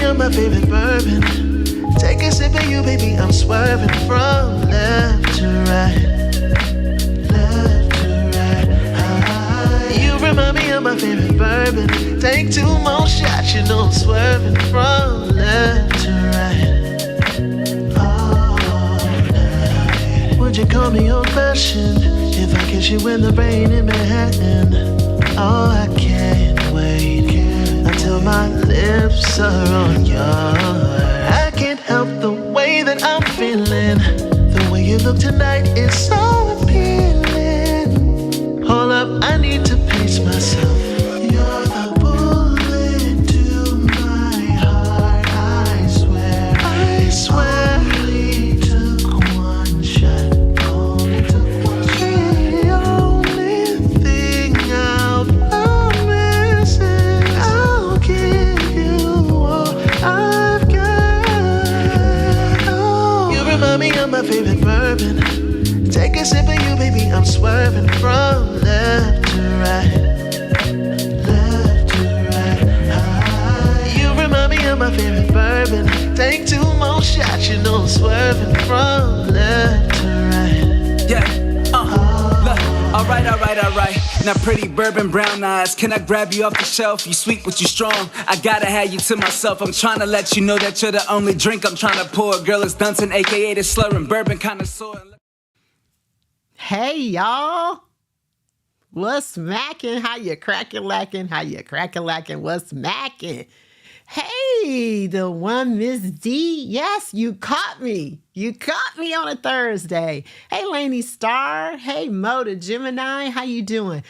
you're my favorite bourbon. Take a sip of you, baby, I'm swerving from left to right. Left to right. You remind me of my favorite bourbon. Take 2 more shots, you know I'm swerving from left to right. All night. Would you call me old-fashioned if I kiss you in the rain in Manhattan? Oh, I can't wait until my lips are on yours. I can't help the way that I'm feeling. The way you look tonight is so appealing. Hold up, I need to pace myself. You're the bullet to my heart, I swear. I swear. Only took one shot. Only took one shot. The only thing I'll promise is I'll give you all I've got. Oh, you remind me of my favorite bourbon. Take a sip of you, baby, I'm swerving from left to right. Left to right. You remind me of my favorite bourbon. Take 2 more shots, you know I'm swerving from left to right. Yeah, look, alright. Now pretty bourbon brown eyes, can I grab you off the shelf? You sweet but you strong, I gotta have you to myself. I'm trying to let you know that you're the only drink I'm trying to pour. Girl, it's Dunson, aka the slurring bourbon connoisseur. Hey, y'all. What's smacking? How you cracking lacking? How you cracking lacking? What's smacking? Hey, the one Miss D. Yes, you caught me. You caught me on a Thursday. Hey, Lainey Star. Hey, Mo the Gemini. How you doing?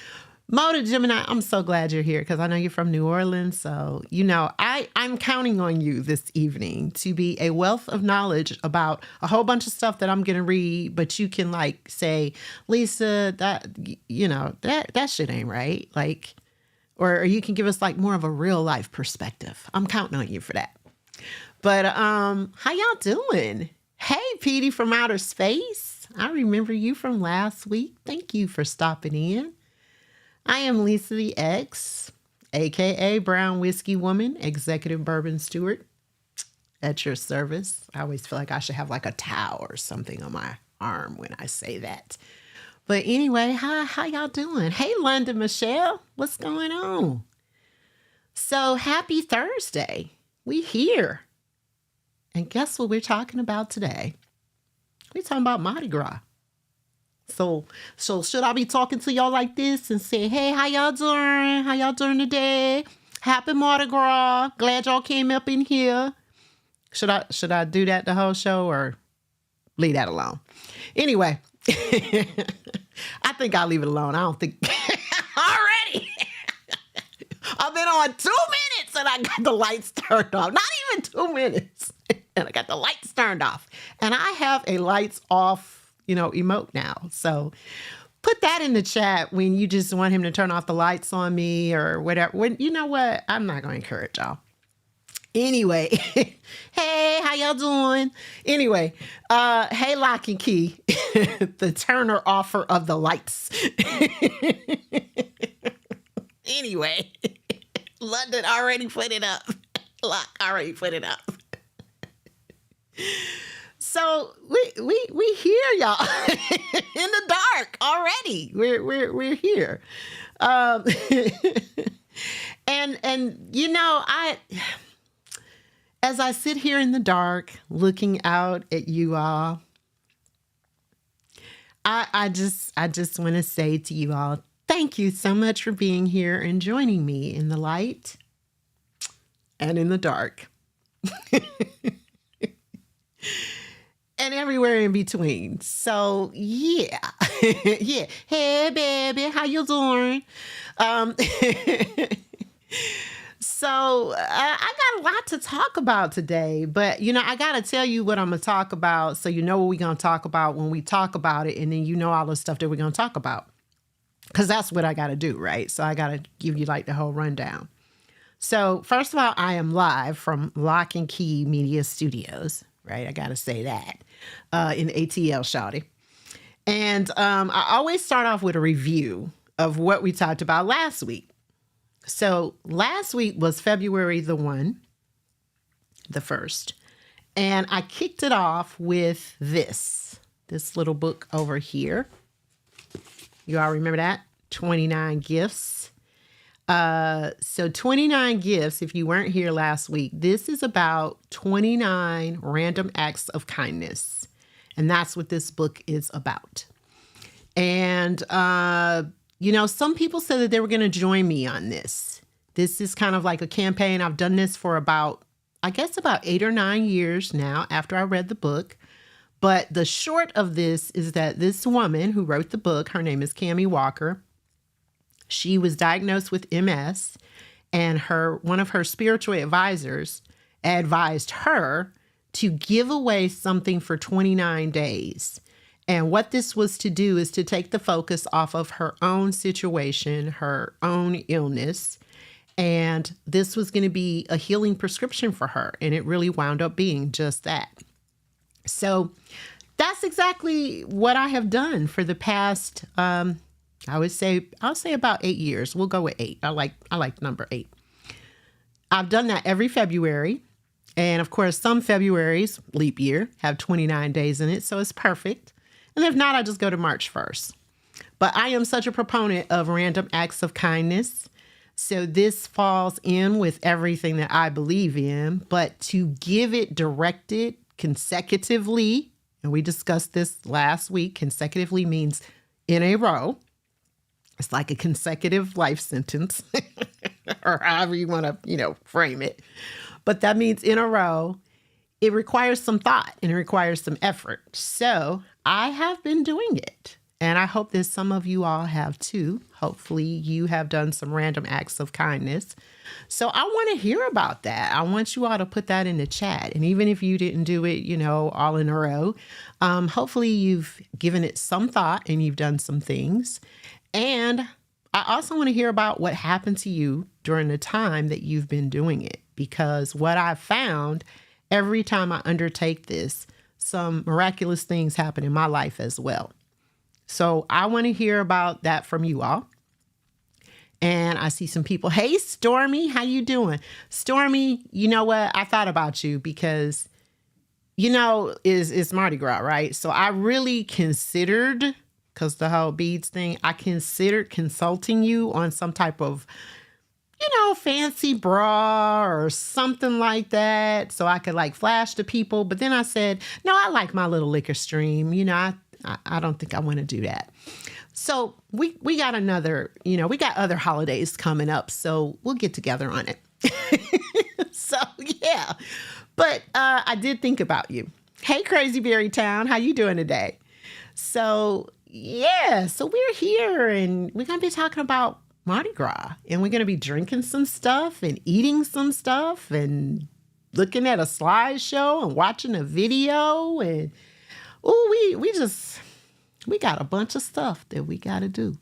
Mo the Gemini, I'm so glad you're here because I know you're from New Orleans. So, you know, I'm counting on you this evening to be a wealth of knowledge about a whole bunch of stuff that I'm going to read. But you can like say, Lisa, that, you know, that shit ain't right. Like, or you can give us like more of a real life perspective. I'm counting on you for that. But how y'all doing? Hey, Petey from outer space. I remember you from last week. Thank you for stopping in. I am Lisa the X, aka Brown Whiskey Woman, Executive Bourbon Steward, at your service. I always feel like I should have like a towel or something on my arm when I say that. But anyway, how y'all doing? Hey, London Michelle, what's going on? So happy Thursday. We here. And guess what we're talking about today? We're talking about Mardi Gras. So should I be talking to y'all like this and say, hey, how y'all doing? How y'all doing today? Happy Mardi Gras. Glad y'all came up in here. Should I do that the whole show or leave that alone? Anyway, I think I'll leave it alone. I don't think already. I've been on 2 minutes and I got the lights turned off. Not even 2 minutes. And I got the lights turned off. And I have a lights off, emote now. So put that in the chat when you just want him to turn off the lights on me or whatever. You know what? I'm not going to encourage y'all. Anyway, hey, how y'all doing? Anyway, hey, Lock and Key, the turner offer of the lights. Anyway, London already put it up. Lock already put it up. So we here, y'all, in the dark already. We're here, and as I sit here in the dark looking out at you all, I just want to say to you all, thank you so much for being here and joining me in the light and in the dark. And everywhere in between. So, yeah. Yeah. Hey, baby. How you doing? So, I got a lot to talk about today. But, I got to tell you what I'm going to talk about so you know what we're going to talk about when we talk about it. And then you know all the stuff that we're going to talk about. Because that's what I got to do, right? So, I got to give you like the whole rundown. So, first of all, I am live from Lock and Key Media Studios. Right, I gotta say that in ATL, shawty. And I always start off with a review of what we talked about last week. So last week was February the 1. the first. And I kicked it off with this little book over here. You all remember that? 29 Gifts. So 29 Gifts, if you weren't here last week, this is about 29 random acts of kindness. And that's what this book is about. And, some people said that they were going to join me on this. This is kind of like a campaign. I've done this for about 8 or 9 years now after I read the book. But the short of this is that this woman who wrote the book, her name is Cammie Walker. She was diagnosed with MS, and one of her spiritual advisors advised her to give away something for 29 days. And what this was to do is to take the focus off of her own situation, her own illness. And this was going to be a healing prescription for her. And it really wound up being just that. So that's exactly what I have done for the past, I'll say about 8 years. We'll go with 8. I like number 8. I've done that every February. And of course, some Februaries, leap year, have 29 days in it. So it's perfect. And if not, I just go to March 1st. But I am such a proponent of random acts of kindness. So this falls in with everything that I believe in. But to give it directed consecutively, and we discussed this last week, consecutively means in a row. It's like a consecutive life sentence, or however you want to, frame it. But that means in a row. It requires some thought and it requires some effort. So I have been doing it. And I hope that some of you all have too. Hopefully you have done some random acts of kindness. So I want to hear about that. I want you all to put that in the chat. And even if you didn't do it, all in a row, hopefully you've given it some thought and you've done some things. And I also want to hear about what happened to you during the time that you've been doing it. Because what I've found every time I undertake this, some miraculous things happen in my life as well. So I want to hear about that from you all. And I see some people. Hey, Stormy, how you doing? Stormy, you know what? I thought about you because, it's Mardi Gras, right? So I really considered, because the whole beads thing, I considered consulting you on some type of fancy bra or something like that so I could flash to people. But then I said, no, I like my little liquor stream. I don't think I want to do that. So we got we got other holidays coming up. So we'll get together on it. So, yeah. But I did think about you. Hey, Crazy Berry Town. How you doing today? So, yeah. So we're here and we're going to be talking about Mardi Gras, and we're going to be drinking some stuff and eating some stuff and looking at a slideshow and watching a video. And, we got a bunch of stuff that we got to do.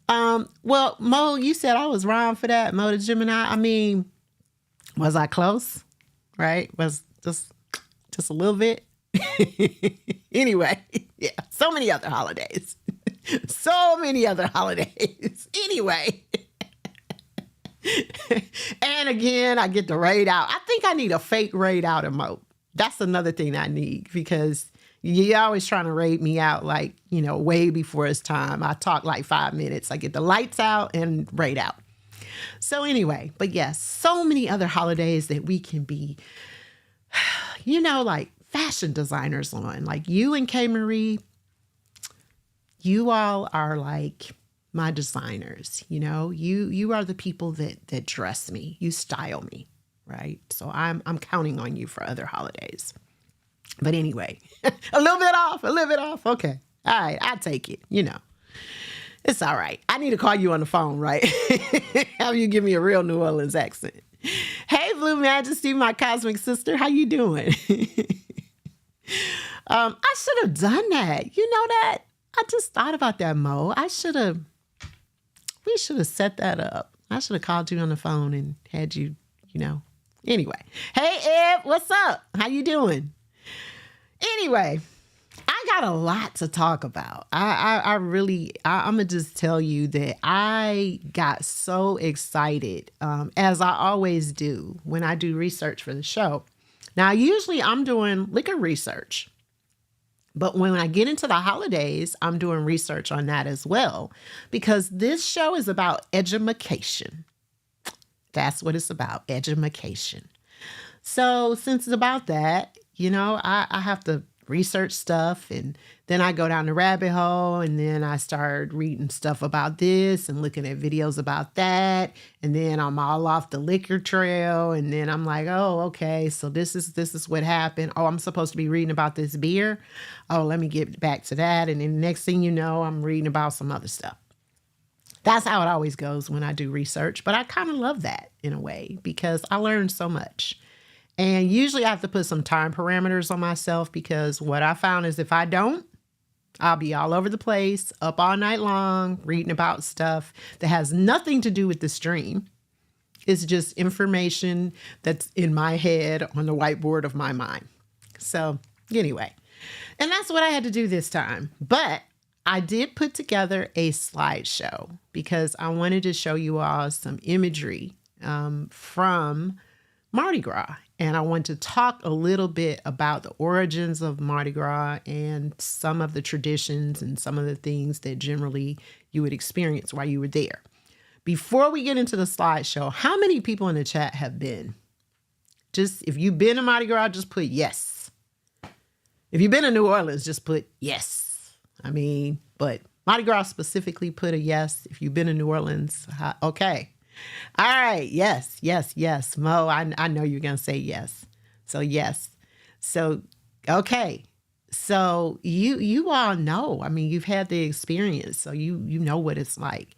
Well, Mo, you said I was wrong for that. Mo the Gemini. I mean, was I close? Right? Was just a little bit. Anyway, yeah, so many other holidays. So many other holidays. Anyway. And again, I get the raid out. I think I need a fake raid out emote. That's another thing I need because you're always trying to raid me out way before it's time. I talk 5 minutes. I get the lights out and raid out. So anyway, but yes, so many other holidays that we can be, fashion designers on. Like you and K. Marie, you all are my designers, you are the people that dress me, you style me, right? So I'm counting on you for other holidays. But anyway, a little bit off. Okay. All right. I'll take it. It's all right. I need to call you on the phone, right? Have you give me a real New Orleans accent. Hey, Blue Majesty, my cosmic sister. How you doing? I should have done that. You know that? I just thought about that, Mo. We should have set that up. I should have called you on the phone and had you, Anyway. Hey, Ed, what's up? How you doing? Anyway, I got a lot to talk about. I'm going to just tell you that I got so excited, as I always do when I do research for the show. Now, usually I'm doing liquor research, but when I get into the holidays, I'm doing research on that as well, because this show is about edumacation. That's what it's about, edumacation. So since it's about that, I have to research stuff, and then I go down the rabbit hole, and then I start reading stuff about this and looking at videos about that, and then I'm all off the liquor trail, and then I'm like, oh, okay, so this is what happened. Oh, I'm supposed to be reading about this beer. Oh, let me get back to that, and then next thing you know, I'm reading about some other stuff. That's how it always goes when I do research, but I kind of love that in a way because I learned so much. And usually I have to put some time parameters on myself, because what I found is if I don't, I'll be all over the place, up all night long, reading about stuff that has nothing to do with the stream. It's just information that's in my head on the whiteboard of my mind. So anyway, and that's what I had to do this time. But I did put together a slideshow because I wanted to show you all some imagery from Mardi Gras. And I want to talk a little bit about the origins of Mardi Gras and some of the traditions and some of the things that generally you would experience while you were there. Before we get into the slideshow, how many people in the chat have been? Just if you've been to Mardi Gras, just put yes. If you've been to New Orleans, just put yes. But Mardi Gras specifically, put a yes. If you've been to New Orleans, okay. All right. Yes. Mo, I know you're going to say yes. So yes. So, okay. So you all know, you've had the experience, so you know what it's like.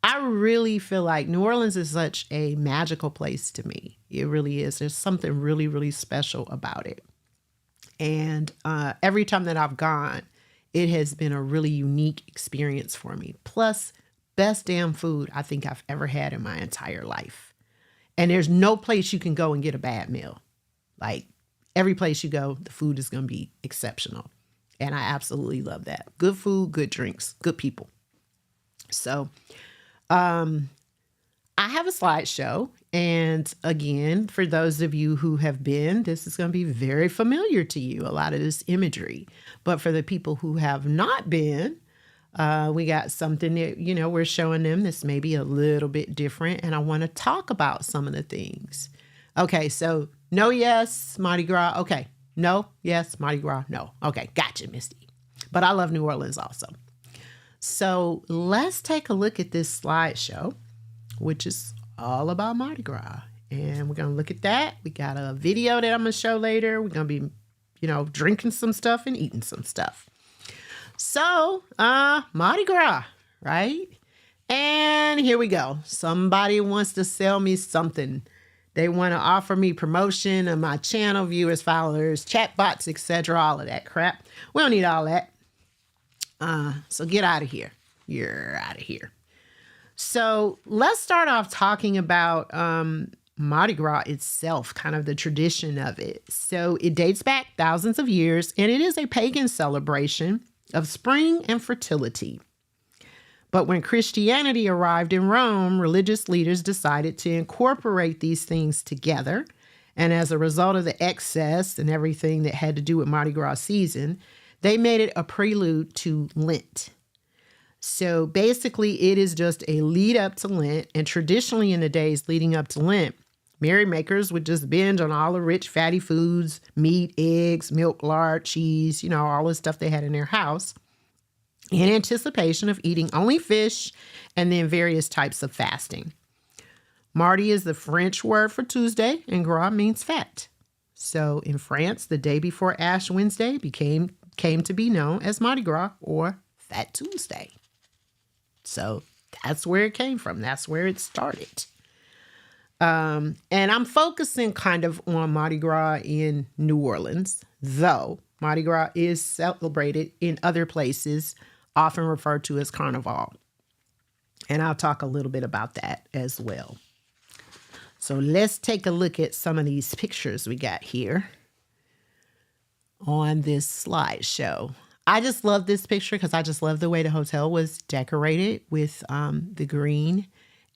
I really feel like New Orleans is such a magical place to me. It really is. There's something really, really special about it. And every time that I've gone, it has been a really unique experience for me. Plus, best damn food I think I've ever had in my entire life. And there's no place you can go and get a bad meal. Like, every place you go, the food is going to be exceptional. And I absolutely love that. Good food, good drinks, good people. So, I have a slideshow. And again, for those of you who have been, this is going to be very familiar to you, a lot of this imagery. But for the people who have not been, we got something that, we're showing them that's maybe a little bit different. And I want to talk about some of the things. Okay, so no, yes, Mardi Gras. Okay, no, yes, Mardi Gras. No. Okay, gotcha, Misty. But I love New Orleans also. So let's take a look at this slideshow, which is all about Mardi Gras. And we're going to look at that. We got a video that I'm going to show later. We're going to be, drinking some stuff and eating some stuff. So, Mardi Gras, right? And here we go. Somebody wants to sell me something. They want to offer me promotion on my channel, viewers, followers, chatbots, etc., all of that crap. We don't need all that. So get out of here. You're out of here. So let's start off talking about Mardi Gras itself, kind of the tradition of it. So it dates back thousands of years, and it is a pagan celebration of spring and fertility. But when Christianity arrived in Rome, religious leaders decided to incorporate these things together. And as a result of the excess and everything that had to do with Mardi Gras season, they made it a prelude to Lent. So basically, it is just a lead up to Lent. And traditionally, in the days leading up to Lent, merrymakers would just binge on all the rich, fatty foods, meat, eggs, milk, lard, cheese, all the stuff they had in their house, in anticipation of eating only fish and then various types of fasting. Mardi is the French word for Tuesday, and Gras means fat. So in France, the day before Ash Wednesday came to be known as Mardi Gras or Fat Tuesday. So that's where it came from. That's where it started. And I'm focusing kind of on Mardi Gras in New Orleans, though Mardi Gras is celebrated in other places, often referred to as Carnival. And I'll talk a little bit about that as well. So let's take a look at some of these pictures we got here on this slideshow. I just love this picture because I just love the way the hotel was decorated with the green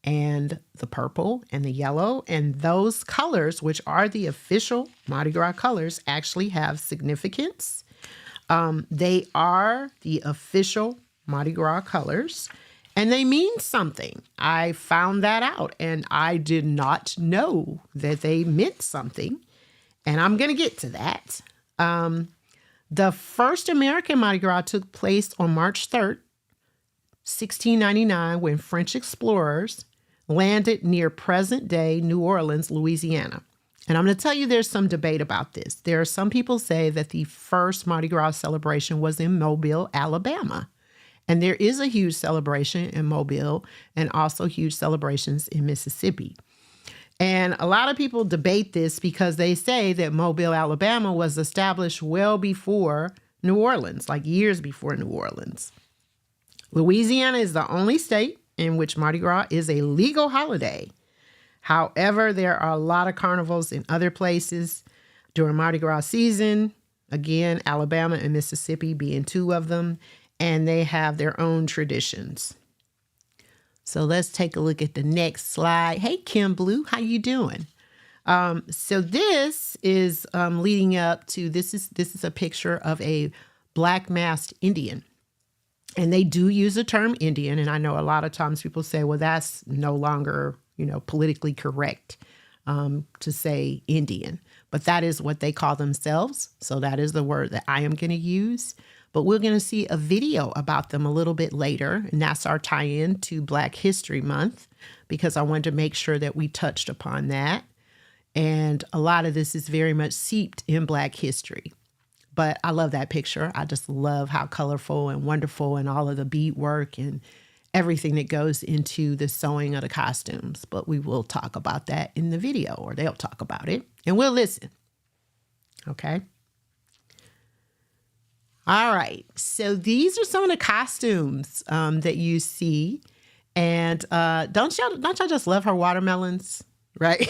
and the purple and the yellow. And those colors, which are the official Mardi Gras colors, actually have significance. They are the official Mardi Gras colors, and they mean something. I found that out, and I did not know that they meant something, and I'm going to get to that. The first American Mardi Gras took place on March 3rd, 1699, when French explorers landed near present-day New Orleans, Louisiana. And I'm going to tell you there's some debate about this. There are some people say that the first Mardi Gras celebration was in Mobile, Alabama. And there is a huge celebration in Mobile and also huge celebrations in Mississippi. And a lot of people debate this because they say that Mobile, Alabama was established well before New Orleans, like years before New Orleans. Louisiana is the only state in which Mardi Gras is a legal holiday. However, there are a lot of carnivals in other places during Mardi Gras season. Again, Alabama and Mississippi being two of them, and they have their own traditions. So let's take a look at the next slide. Hey, Kim Blue, how you doing? So this is leading up to, this is a picture of a black masked Indian. And they do use the term Indian. And I know a lot of times people say, well, that's no longer, politically correct to say Indian. But that is what they call themselves. So that is the word that I am going to use. But we're going to see a video about them a little bit later. And that's our tie-in to Black History Month, because I wanted to make sure that we touched upon that. And a lot of this is very much seeped in Black history. But I love that picture. I just love how colorful and wonderful and all of the beadwork and everything that goes into the sewing of the costumes. But we will talk about that in the video, or they'll talk about it and we'll listen. Okay. All right. So these are some of the costumes that you see. And don't y'all just love her watermelons, right?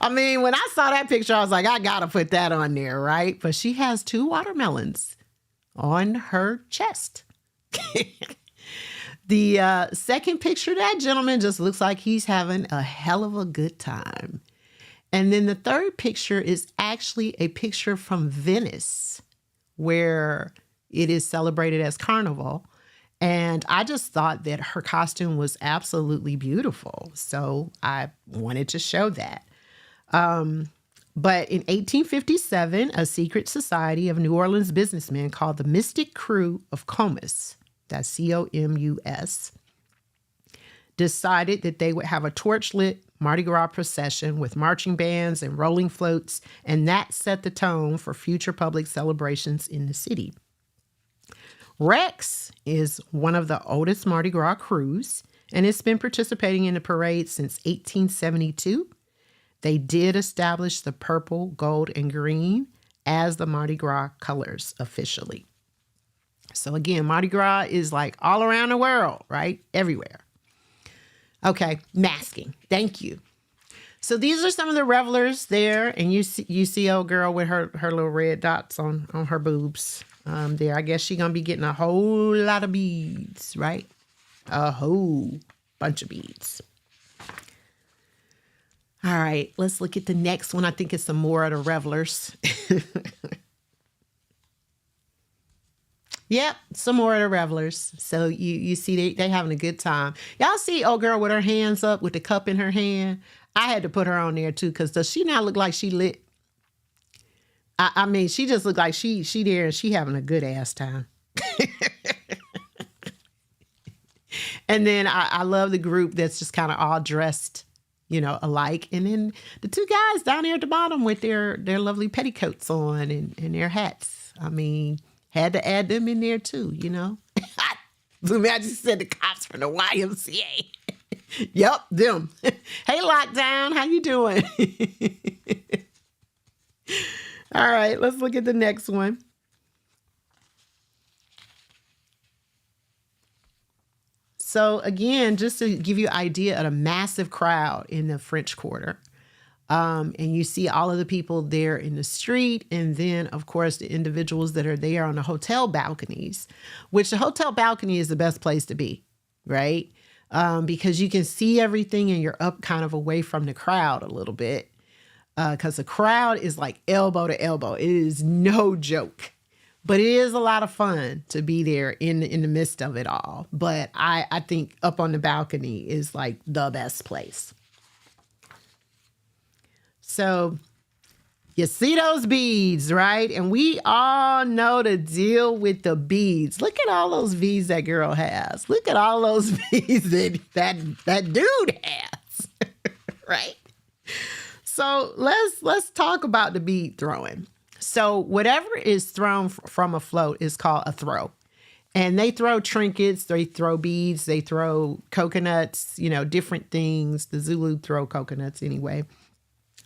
I mean, when I saw that picture, I was like, I got to put that on there, right? But she has 2 watermelons on her chest. The second picture, that gentleman just looks like he's having a hell of a good time. And then the third picture is actually a picture from Venice, where it is celebrated as Carnival. And I just thought that her costume was absolutely beautiful. So I wanted to show that. But in 1857, a secret society of New Orleans businessmen called the Mystic Crew of Comus, that's C-O-M-U-S, decided that they would have a torch-lit Mardi Gras procession with marching bands and rolling floats, and that set the tone for future public celebrations in the city. Rex is one of the oldest Mardi Gras crews, and it's been participating in the parade since 1872. They did establish the purple, gold, and green as the Mardi Gras colors officially. So again, Mardi Gras is like all around the world, right? Everywhere. Okay, masking. Thank you. So these are some of the revelers there, and you see old girl with her little red dots on her boobs there. I guess she's going to be getting a whole lot of beads, right? A whole bunch of beads. All right, let's look at the next one. I think it's some more of the revelers. Yep, some more of the revelers. So you see they having a good time. Y'all see old girl with her hands up with the cup in her hand? I had to put her on there too, because does she not look like she lit? I mean, she just looked like she there and she having a good ass time. And then I love the group that's just kind of all dressed, alike. And then the 2 guys down there at the bottom with their lovely petticoats on and their hats. I mean, had to add them in there too, I just said the cops from the YMCA. Yep, them. Hey, Lockdown, how you doing? All right, let's look at the next one. So again, just to give you an idea of a massive crowd in the French Quarter. And you see all of the people there in the street. And then, of course, the individuals that are there on the hotel balconies, which the hotel balcony is the best place to be, right? because you can see everything and you're up kind of away from the crowd a little bit. Because the crowd is like elbow to elbow. It is no joke. But it is a lot of fun to be there in the midst of it all. But I think up on the balcony is like the best place. So you see those beads, right? And we all know the deal with the beads. Look at all those beads that girl has. Look at all those beads that dude has, right? So let's talk about the bead throwing. So whatever is thrown from a float is called a throw. And they throw trinkets, they throw beads, they throw coconuts, different things. The Zulu throw coconuts anyway.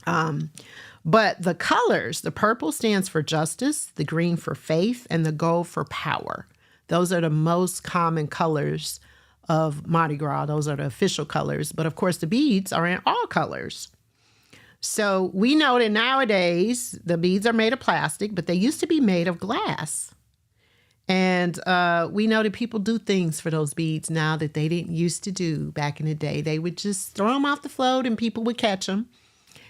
But the colors, the purple stands for justice, the green for faith, and the gold for power. Those are the most common colors of Mardi Gras. Those are the official colors. But of course, the beads are in all colors. So we know that nowadays the beads are made of plastic, but they used to be made of glass. And we know that people do things for those beads now that they didn't used to do back in the day. They would just throw them off the float and people would catch them.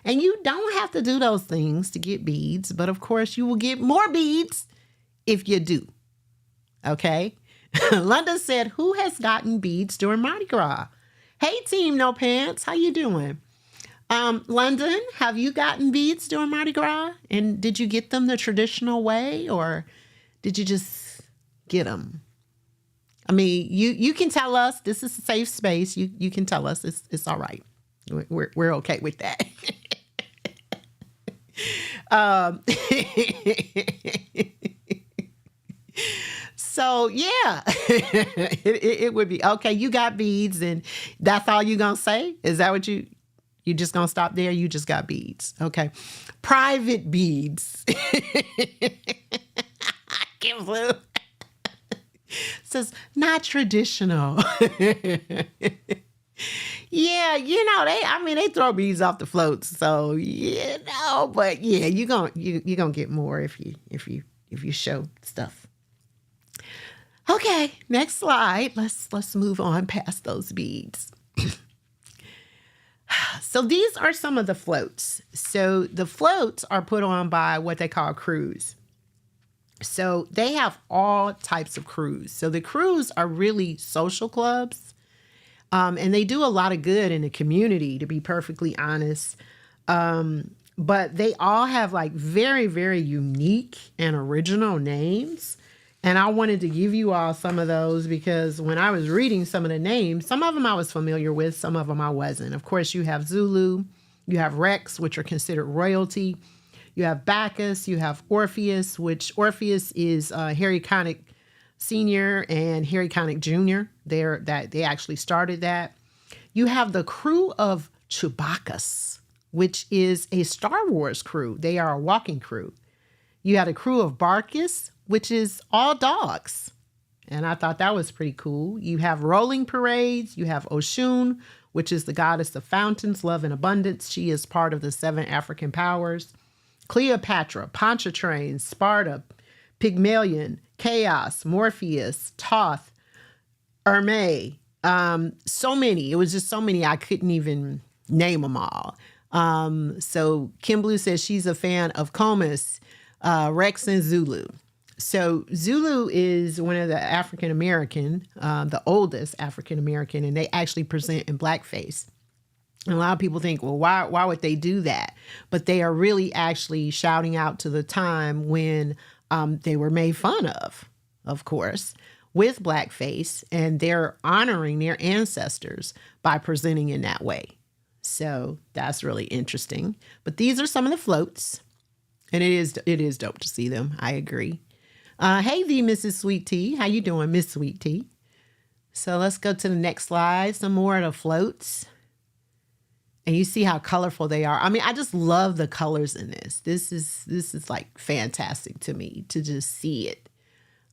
And you don't have to do those things to get beads, but of course you will get more beads if you do. Okay? London said, who has gotten beads during Mardi Gras? Hey, Team No Pants, how you doing? London, have you gotten beads during Mardi Gras? And did you get them the traditional way, or did you just get them? I mean, you can tell us. This is a safe space. You can tell us. It's all right. We're okay with that. So yeah, it would be okay. You got beads, and that's all you gonna say? Is that what you just gonna stop there? You just got beads, okay? Private beads. Kim Blue says not traditional. Yeah, they throw beads off the floats, so but yeah, you're gonna get more if you show stuff. Okay, next slide. Let's move on past those beads. So these are some of the floats. So the floats are put on by what they call crews. So they have all types of crews. So the crews are really social clubs. And they do a lot of good in the community, to be perfectly honest. But they all have like very, very unique and original names. And I wanted to give you all some of those because when I was reading some of the names, some of them I was familiar with, some of them I wasn't. Of course, you have Zulu, you have Rex, which are considered royalty. You have Bacchus, you have Orpheus, which Orpheus is Harry Connick Sr. and Harry Connick Jr. They actually started that. You have the crew of Chewbacca's, which is a Star Wars crew. They are a walking crew. You had a crew of Barkus, which is all dogs. And I thought that was pretty cool. You have rolling parades. You have Oshun, which is the goddess of fountains, love, and abundance. She is part of the 7 African powers. Cleopatra, Pontchartrain, Sparta, Pygmalion, Chaos, Morpheus, Thoth, Hermes. So many. It was just so many I couldn't even name them all. So Kim Blue says she's a fan of Comus, Rex, and Zulu. So Zulu is one of the African American, the oldest African American, and they actually present in blackface. And a lot of people think, well, why would they do that? But they are really actually shouting out to the time when they were made fun of course, with blackface, and they're honoring their ancestors by presenting in that way. So that's really interesting. But these are some of the floats, and it is dope to see them. I agree. Hey, Mrs. Sweet Tea. How you doing, Miss Sweet Tea? So let's go to the next slide. Some more of the floats. And you see how colorful they are. I mean, I just love the colors in this. This is like fantastic to me to just see it.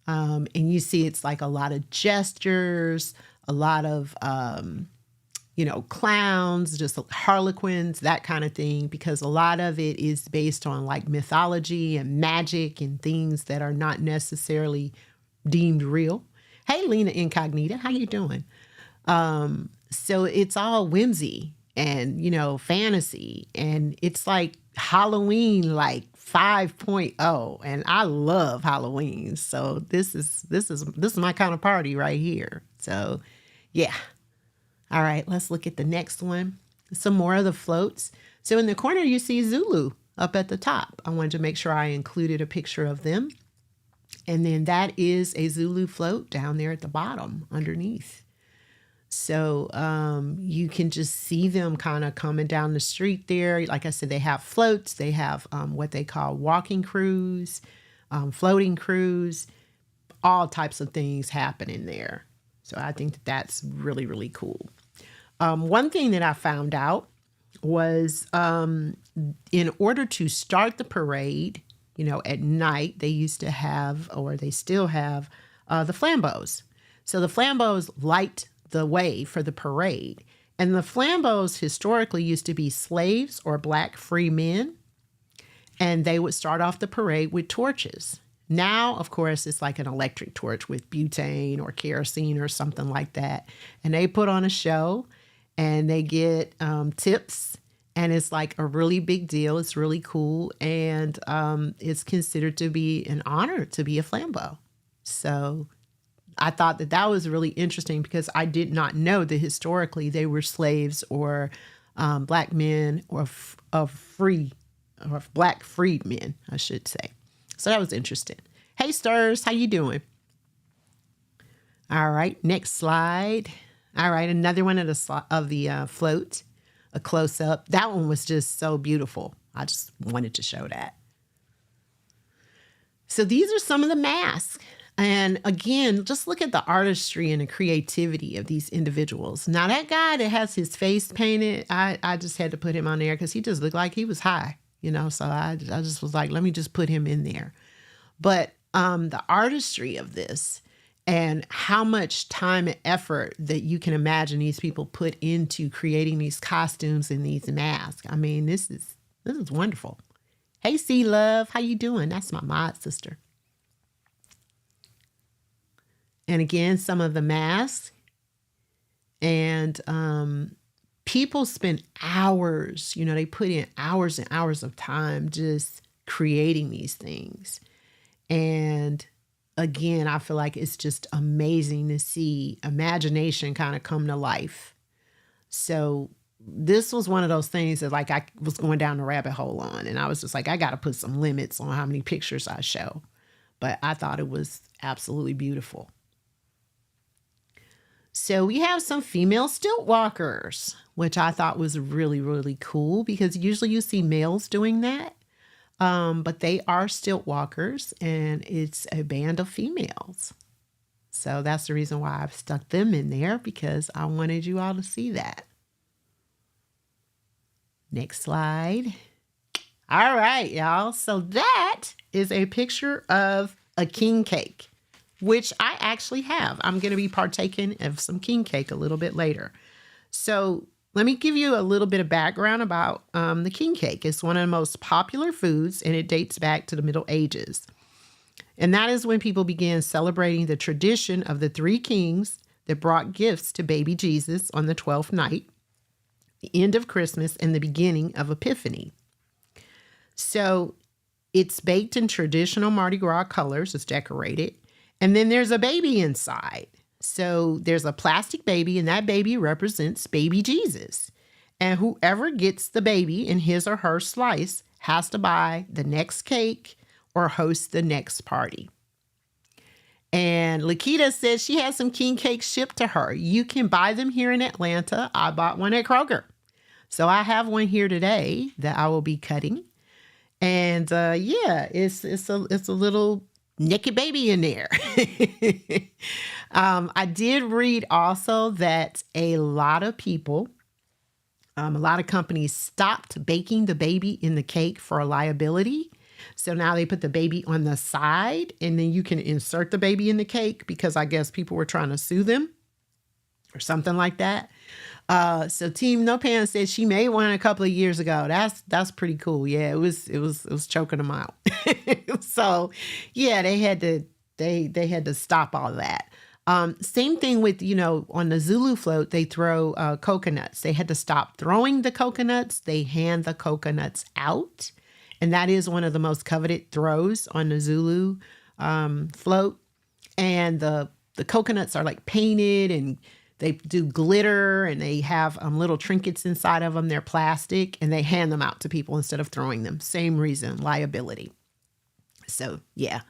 And you see it's like a lot of gestures, a lot of, clowns, just harlequins, that kind of thing, because a lot of it is based on like mythology and magic and things that are not necessarily deemed real. Hey, Lena Incognita, how you doing? So it's all whimsy and, fantasy. And it's like Halloween, like 5.0. And I love Halloween. So this is my kind of party right here. So yeah. All right, let's look at the next one. Some more of the floats. So in the corner, you see Zulu up at the top. I wanted to make sure I included a picture of them. And then that is a Zulu float down there at the bottom underneath. So you can just see them kind of coming down the street there. Like I said, they have floats. They have what they call walking crews, floating crews, all types of things happening there. So I think that that's really, really cool. One thing that I found out was in order to start the parade, at night, they used to have, or they still have, the flambeaus. So the flambeaus light the way for the parade. And the flambeaus historically used to be slaves or black free men. And they would start off the parade with torches. Now, of course, it's like an electric torch with butane or kerosene or something like that. And they put on a show and they get tips. And it's like a really big deal. It's really cool. And it's considered to be an honor to be a flambeau. So I thought that that was really interesting because I did not know that historically they were slaves or black men or black freedmen, I should say. So that was interesting. Hey, Stirs, how you doing? All right, next slide. All right, another one of the float, a close up. That one was just so beautiful. I just wanted to show that. So these are some of the masks. And again, just look at the artistry and the creativity of these individuals. Now, that guy that has his face painted, I just had to put him on there because he just looked like he was high, so I just was like, let me just put him in there. But the artistry of this and how much time and effort that you can imagine these people put into creating these costumes and these masks. I mean, this is wonderful. Hey, C Love, how you doing? That's my mod sister. And again, some of the masks. And people spend hours, they put in hours and hours of time just creating these things. And again, I feel like it's just amazing to see imagination kind of come to life. So this was one of those things that like I was going down the rabbit hole on. And I was just like, I got to put some limits on how many pictures I show. But I thought it was absolutely beautiful. So we have some female stilt walkers, which I thought was really, really cool because usually you see males doing that. But they are stilt walkers and it's a band of females. So that's the reason why I've stuck them in there because I wanted you all to see that. Next slide. All right, y'all. So that is a picture of a king cake, which I actually have. I'm going to be partaking of some king cake a little bit later. So let me give you a little bit of background about the king cake. It's one of the most popular foods, and it dates back to the Middle Ages. And that is when people began celebrating the tradition of the three kings that brought gifts to baby Jesus on the 12th night, the end of Christmas, and the beginning of Epiphany. So it's baked in traditional Mardi Gras colors. It's decorated. And then there's a baby inside. So there's a plastic baby, and that baby represents baby Jesus. And whoever gets the baby in his or her slice has to buy the next cake or host the next party. And Lakita says she has some king cakes shipped to her. You can buy them here in Atlanta. I bought one at Kroger. So I have one here today that I will be cutting. And it's a little naked baby in there. I did read also that a lot of people, a lot of companies stopped baking the baby in the cake for liability. So now they put the baby on the side and then you can insert the baby in the cake because I guess people were trying to sue them or something like that. So Team No Pants said she made one a couple of years ago. That's pretty cool. Yeah, it was choking them out. So yeah, they had to stop all that. Same thing with, on the Zulu float, they throw coconuts. They had to stop throwing the coconuts. They hand the coconuts out. And that is one of the most coveted throws on the Zulu float. And the coconuts are like painted, and they do glitter, and they have little trinkets inside of them. They're plastic, and they hand them out to people instead of throwing them. Same reason, liability. So, yeah.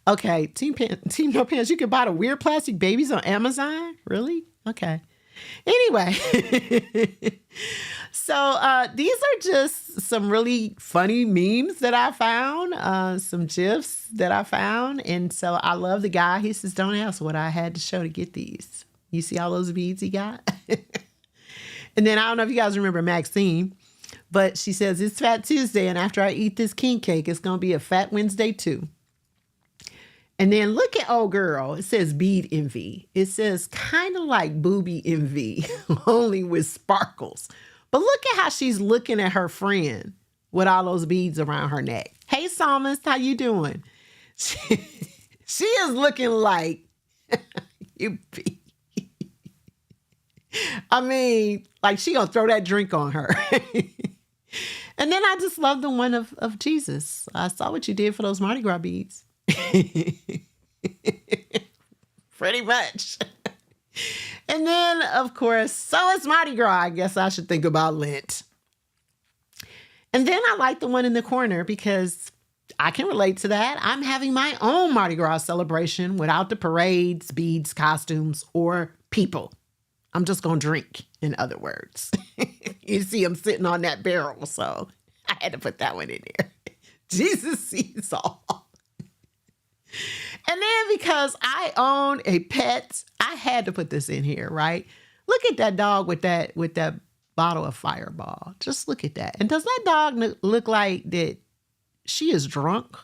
Okay, Team No Pants, you can buy the weird plastic babies on Amazon? Really? Okay. Anyway, so these are just some really funny memes that I found, some GIFs that I found. And so I love the guy. He says, don't ask what I had to show to get these. You see all those beads he got? And then I don't know if you guys remember Maxine, but she says, it's Fat Tuesday, and after I eat this king cake, it's going to be a Fat Wednesday too. And then look at old girl. It says bead envy. It says kind of like booby envy, only with sparkles. But look at how she's looking at her friend with all those beads around her neck. Hey, Psalmist, how you doing? She is looking like you. I mean, like she gonna throw that drink on her. And then I just love the one of Jesus. I saw what you did for those Mardi Gras beads. Pretty much. And then, of course, so it's Mardi Gras. I guess I should think about Lent. And then I like the one in the corner because I can relate to that. I'm having my own Mardi Gras celebration without the parades, beads, costumes, or people. I'm just going to drink, in other words. You see, I'm sitting on that barrel, so I had to put that one in there. Jesus sees all. And then because I own a pet, I had to put this in here, right? Look at that dog with that bottle of Fireball. Just look at that. And does that dog look like that she is drunk?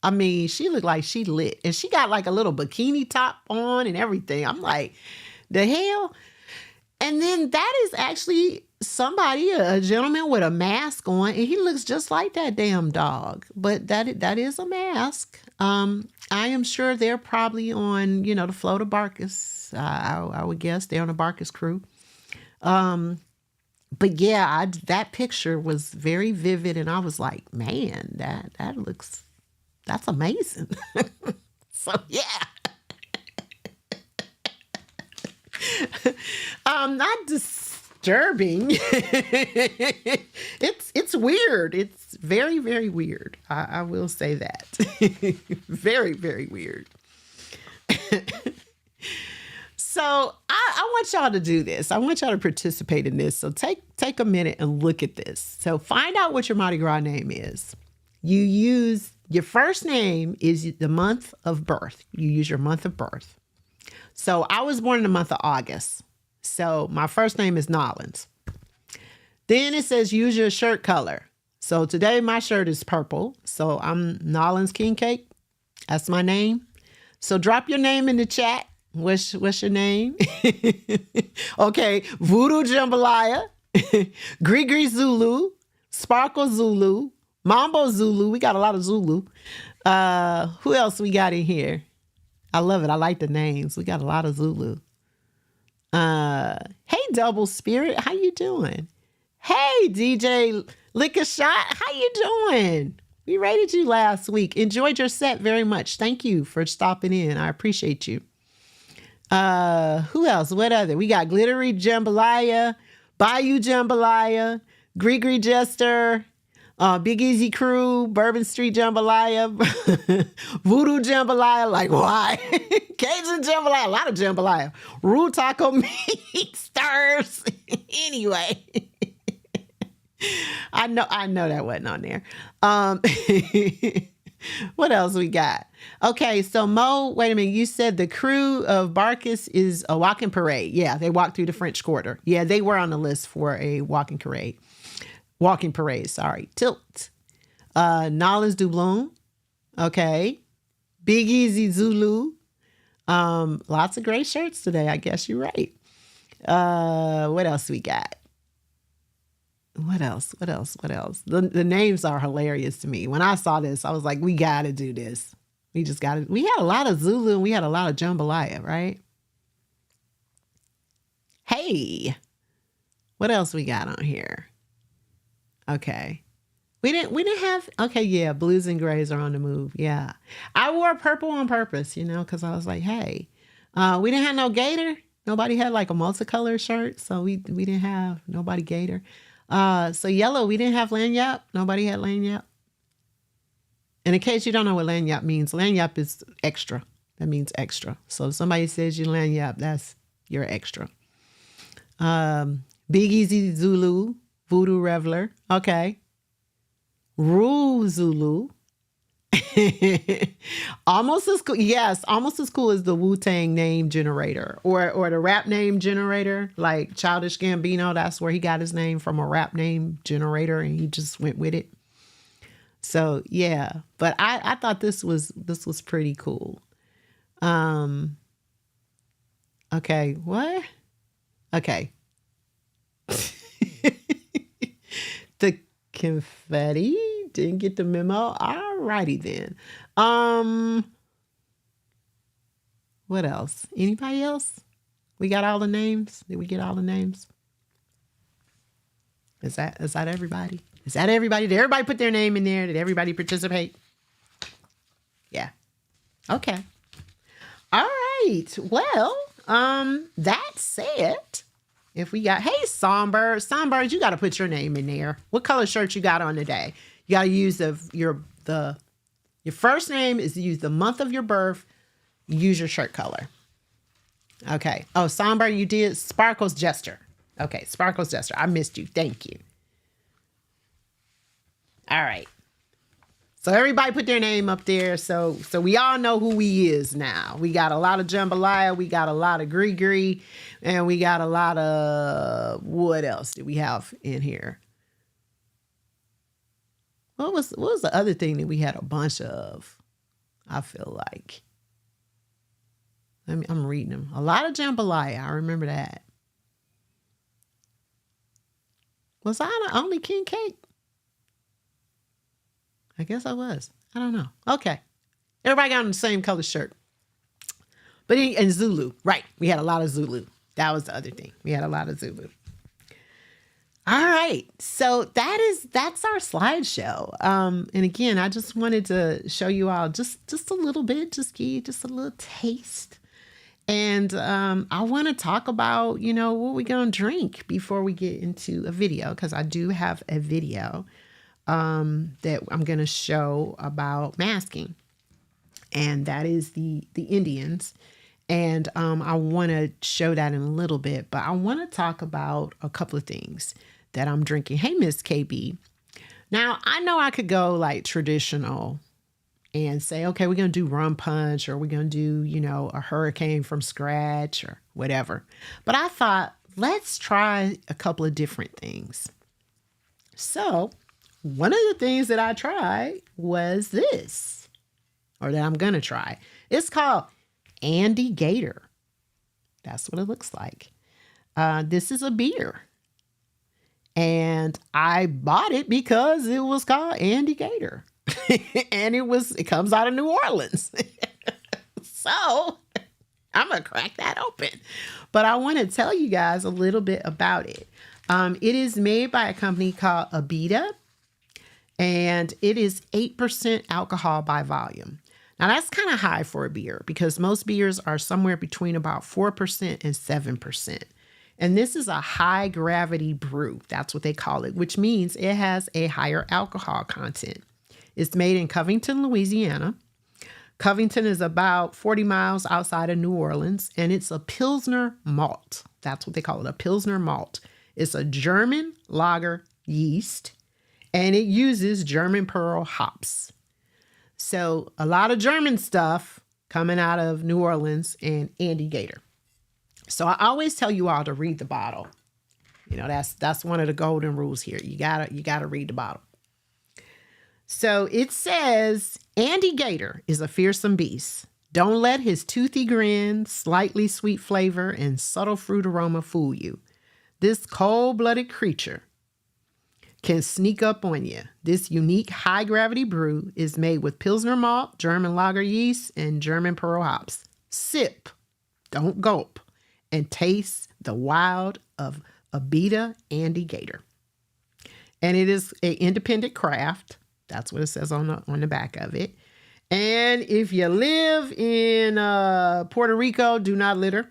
I mean, she looked like she lit. And she got like a little bikini top on and everything. I'm like, the hell? And then that is actually somebody, a gentleman with a mask on, and he looks just like that damn dog. But that is a mask. I am sure they're probably on, the float of Barkus. I would guess they're on the Barkus crew. But yeah, that picture was very vivid, and I was like, man, that's amazing. So yeah. Not disturbing. It's weird. It's very, very weird. I will say that. Very, very weird. So I want y'all to do this. I want y'all to participate in this. So take a minute and look at this. So find out what your Mardi Gras name is. You use your first name is the month of birth. You use your month of birth. So I was born in the month of August. So my first name is Nollins. Then it says use your shirt color. So today my shirt is purple. So I'm Nollins King Cake. That's my name. So drop your name in the chat. What's your name? Okay. Voodoo Jambalaya. Grigri Zulu. Sparkle Zulu. Mambo Zulu. We got a lot of Zulu. Who else we got in here? I love it. I like the names. We got a lot of Zulu. Hey, Double Spirit. How you doing? Hey, DJ Lick a Shot. How you doing? We rated you last week. Enjoyed your set very much. Thank you for stopping in. I appreciate you. Who else? What other? We got Glittery Jambalaya, Bayou Jambalaya, Grigri Jester, Big Easy Crew, Bourbon Street Jambalaya, Voodoo Jambalaya, like why? Cajun Jambalaya, a lot of Jambalaya. Rue Taco Meat Stars. Anyway. I know that wasn't on there. What else we got? Okay, so Mo, wait a minute. You said the crew of Barkus is a walking parade. Yeah, they walked through the French Quarter. Yeah, they were on the list for a walking parade. Tilt. Nollins Dubloon. Okay. Big Easy Zulu. Lots of great shirts today. I guess you're right. What else we got? What else? The names are hilarious to me. When I saw this, I was like, we got to do this. We had a lot of Zulu and we had a lot of jambalaya, right? Hey, what else we got on here? Okay. We didn't have, okay, yeah, blues and grays are on the move. Yeah. I wore purple on purpose, because I was like, hey, we didn't have no gator. Nobody had like a multicolor shirt. So we didn't have nobody gator. So yellow, we didn't have lanyap. Nobody had lanyap. And in case you don't know what lanyap means, lanyap is extra. That means extra. So if somebody says you lanyap, that's your extra. Big Easy Zulu, Voodoo Reveler. Okay. Rule Zulu. Almost as cool. Yes, almost as cool as the Wu-Tang name generator or the rap name generator, like Childish Gambino. That's where he got his name, from a rap name generator, and he just went with it. So yeah, but I thought this was pretty cool. Okay, what? Okay. The confetti didn't get the memo. Alrighty then. What else? Anybody else? We got all the names? Did we get all the names? Is that everybody? Is that everybody? Did everybody put their name in there? Did everybody participate? Yeah. Okay. All right. Well, that said, if we got, hey, Songbird, you got to put your name in there. What color shirt you got on today? You got to use your first name is to use the month of your birth. Use your shirt color. Okay. Oh, Songbird, you did Sparkles Jester. Okay, Sparkles Jester. I missed you. Thank you. All right. So everybody put their name up there. So we all know who he is now. We got a lot of jambalaya. We got a lot of gree, and we got a lot of, what else did we have in here? What was the other thing that we had a bunch of? I feel like. I'm reading them. A lot of jambalaya. I remember that. Was I the only king cake? I guess I was. I don't know. Okay. Everybody got on the same color shirt. But and Zulu. Right. We had a lot of Zulu. That was the other thing. We had a lot of Zulu. All right. So that's our slideshow. And again, I just wanted to show you all just a little bit, just give you just a little taste. And I want to talk about, what we're going to drink before we get into a video, because I do have a video that I'm going to show about masking. And that is the Indians. And I want to show that in a little bit. But I want to talk about a couple of things that I'm drinking. Hey, Miss KB. Now, I know I could go like traditional and say, okay, we're going to do rum punch, or we're going to do, a hurricane from scratch or whatever. But I thought, let's try a couple of different things. So one of the things that I tried was this, or that I'm going to try. It's called Andy Gator. That's what it looks like. This is a beer. And I bought it because it was called Andy Gator. And it comes out of New Orleans. So I'm going to crack that open. But I want to tell you guys a little bit about it. It is made by a company called Abita. And it is 8% alcohol by volume. Now that's kind of high for a beer, because most beers are somewhere between about 4% and 7%. And this is a high gravity brew. That's what they call it, which means it has a higher alcohol content. It's made in Covington, Louisiana. Covington is about 40 miles outside of New Orleans, and it's a Pilsner malt. That's what they call it, a Pilsner malt. It's a German lager yeast, and it uses German Pearl hops. So a lot of German stuff coming out of New Orleans and Andy Gator. So I always tell you all to read the bottle. That's one of the golden rules here. You gotta read the bottle. So it says, Andy Gator is a fearsome beast. Don't let his toothy grin, slightly sweet flavor, and subtle fruit aroma fool you. This cold-blooded creature can sneak up on you. This unique high-gravity brew is made with Pilsner malt, German lager yeast, and German pearl hops. Sip, don't gulp, and taste the wild of Abita Andy Gator. And it is an independent craft. That's what it says on the back of it. And if you live in Puerto Rico, do not litter.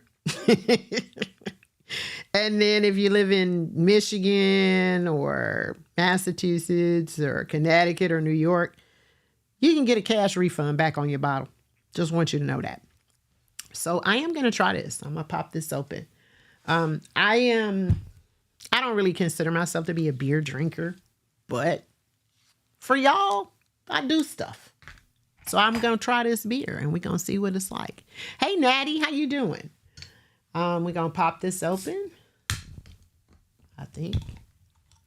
And then if you live in Michigan or Massachusetts or Connecticut or New York, you can get a cash refund back on your bottle. Just want you to know that. So I am going to try this. I'm going to pop this open. I don't really consider myself to be a beer drinker, but for y'all, I do stuff. So I'm going to try this beer and we're going to see what it's like. Hey, Natty, how you doing? We're going to pop this open. I think.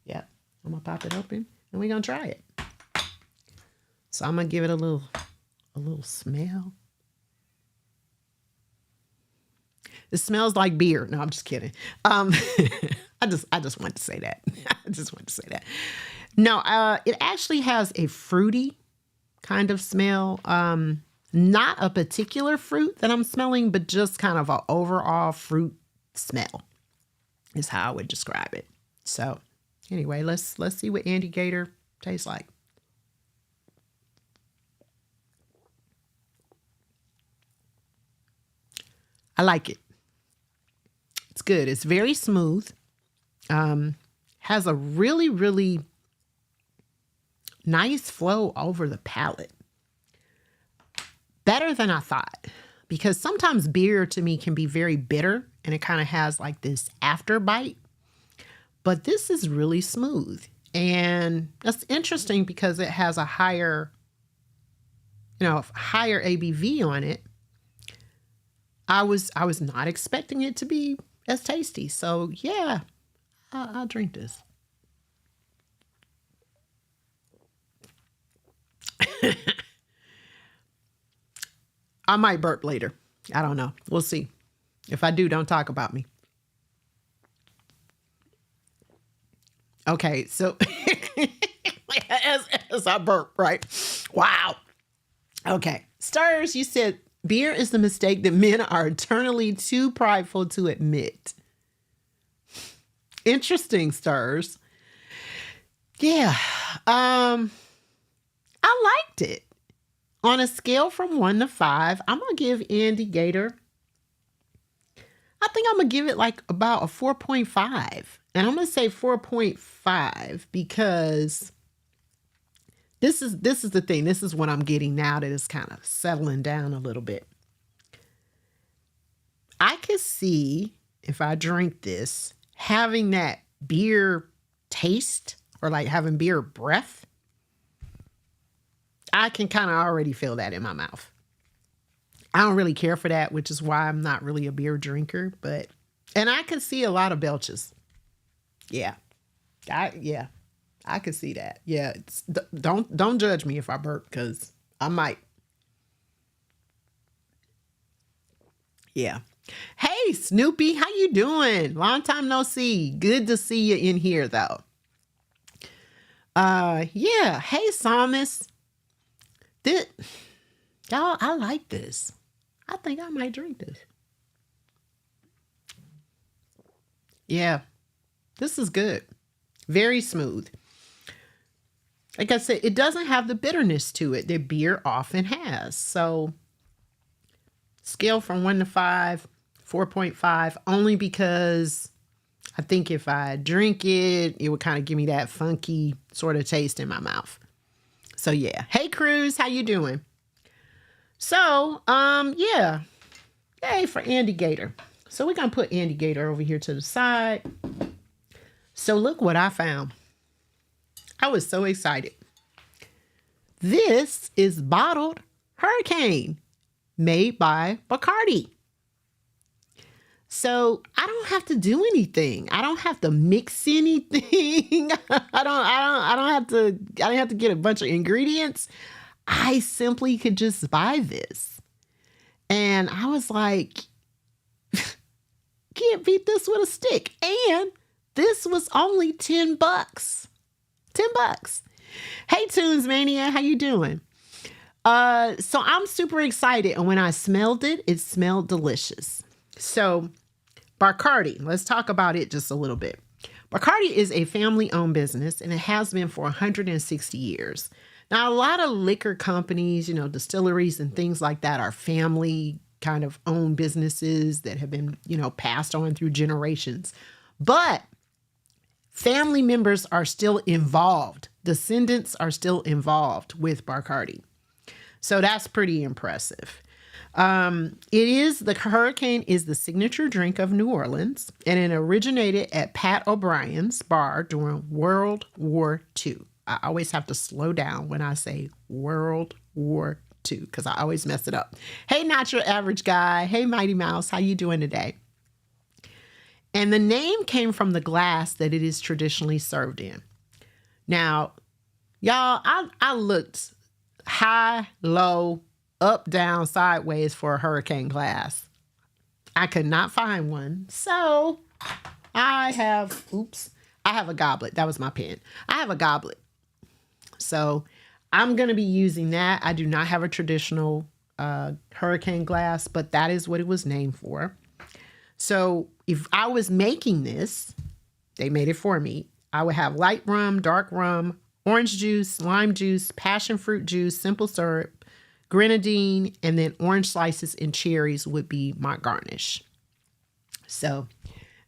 Yep. I'm going to pop it open and we're going to try it. So I'm going to give it a little smell. It smells like beer. No, I'm just kidding. I just want to say that. I just want to say that. No, it actually has a fruity kind of smell. Not a particular fruit that I'm smelling, but just kind of an overall fruit smell is how I would describe it. So anyway, let's see what Andy Gator tastes like. I like it. It's good. It's very smooth. Has a really, really nice flow over the palate. Better than I thought. Because sometimes beer to me can be very bitter and it kind of has like this after bite. But this is really smooth. And that's interesting because it has a higher ABV on it. I was not expecting it to be as tasty. So yeah, I'll drink this. I might burp later. I don't know. We'll see. If I do, don't talk about me. Okay, so as I burp, right? Wow. Okay. Stars, you said beer is the mistake that men are eternally too prideful to admit. Interesting, Stars. Yeah. I liked it. On a scale from 1 to 5, I'm going to give Andy Gator, I think I'm going to give it like about a 4.5. And I'm going to say 4.5 because this is the thing. This is what I'm getting now that it's kind of settling down a little bit. I could see, if I drink this, having that beer taste or like having beer breath. I can kind of already feel that in my mouth. I don't really care for that, which is why I'm not really a beer drinker, and I can see a lot of belches. Yeah. I can see that. Yeah. Don't judge me if I burp because I might. Yeah. Hey, Snoopy, how you doing? Long time no see. Good to see you in here though. Yeah. Hey, Psalmist. Y'all, I like this. I think I might drink this. Yeah, this is good. Very smooth. Like I said, it doesn't have the bitterness to it that beer often has. So, scale from 1 to 5, 4.5, only because I think if I drink it, it would kind of give me that funky sort of taste in my mouth. So yeah. Hey Cruz, how you doing? So, yeah. Yay for Andy Gator. So we're going to put Andy Gator over here to the side. So look what I found. I was so excited. This is bottled Hurricane made by Bacardi. So I don't have to do anything. I don't have to mix anything. I don't have to get a bunch of ingredients. I simply could just buy this. And I was like, can't beat this with a stick. And this was only $10. $10. Hey, Tunes Mania, how you doing? So I'm super excited. And when I smelled it, it smelled delicious. So Bacardi, let's talk about it just a little bit. Bacardi is a family-owned business, and it has been for 160 years. Now, a lot of liquor companies, distilleries and things like that are family kind of owned businesses that have been, passed on through generations. But family members are still involved. Descendants are still involved with Bacardi. So that's pretty impressive. The Hurricane is the signature drink of New Orleans, and it originated at Pat O'Brien's bar during World War II. I always have to slow down when I say World War II because I always mess it up. Hey, not your average guy. Hey, Mighty Mouse. How you doing today? And the name came from the glass that it is traditionally served in. Now, y'all, I looked high, low, up, down, sideways for a Hurricane glass. I could not find one. So I have a goblet. That was my pen. I have a goblet. So I'm going to be using that. I do not have a traditional Hurricane glass, but that is what it was named for. So if I was making this, they made it for me. I would have light rum, dark rum, orange juice, lime juice, passion fruit juice, simple syrup, grenadine, and then orange slices and cherries would be my garnish. So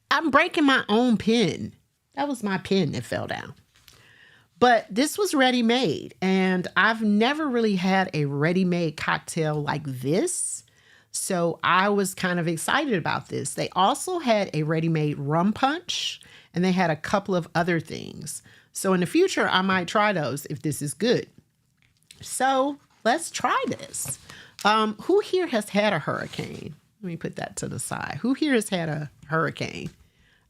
I'm breaking my own pen. That was my pen that fell down. But this was ready-made, and I've never really had a ready-made cocktail like this. So I was kind of excited about this. They also had a ready-made rum punch, and they had a couple of other things. So in the future, I might try those if this is good. So let's try this. Who here has had a hurricane? Let me put that to the side. Who here has had a hurricane?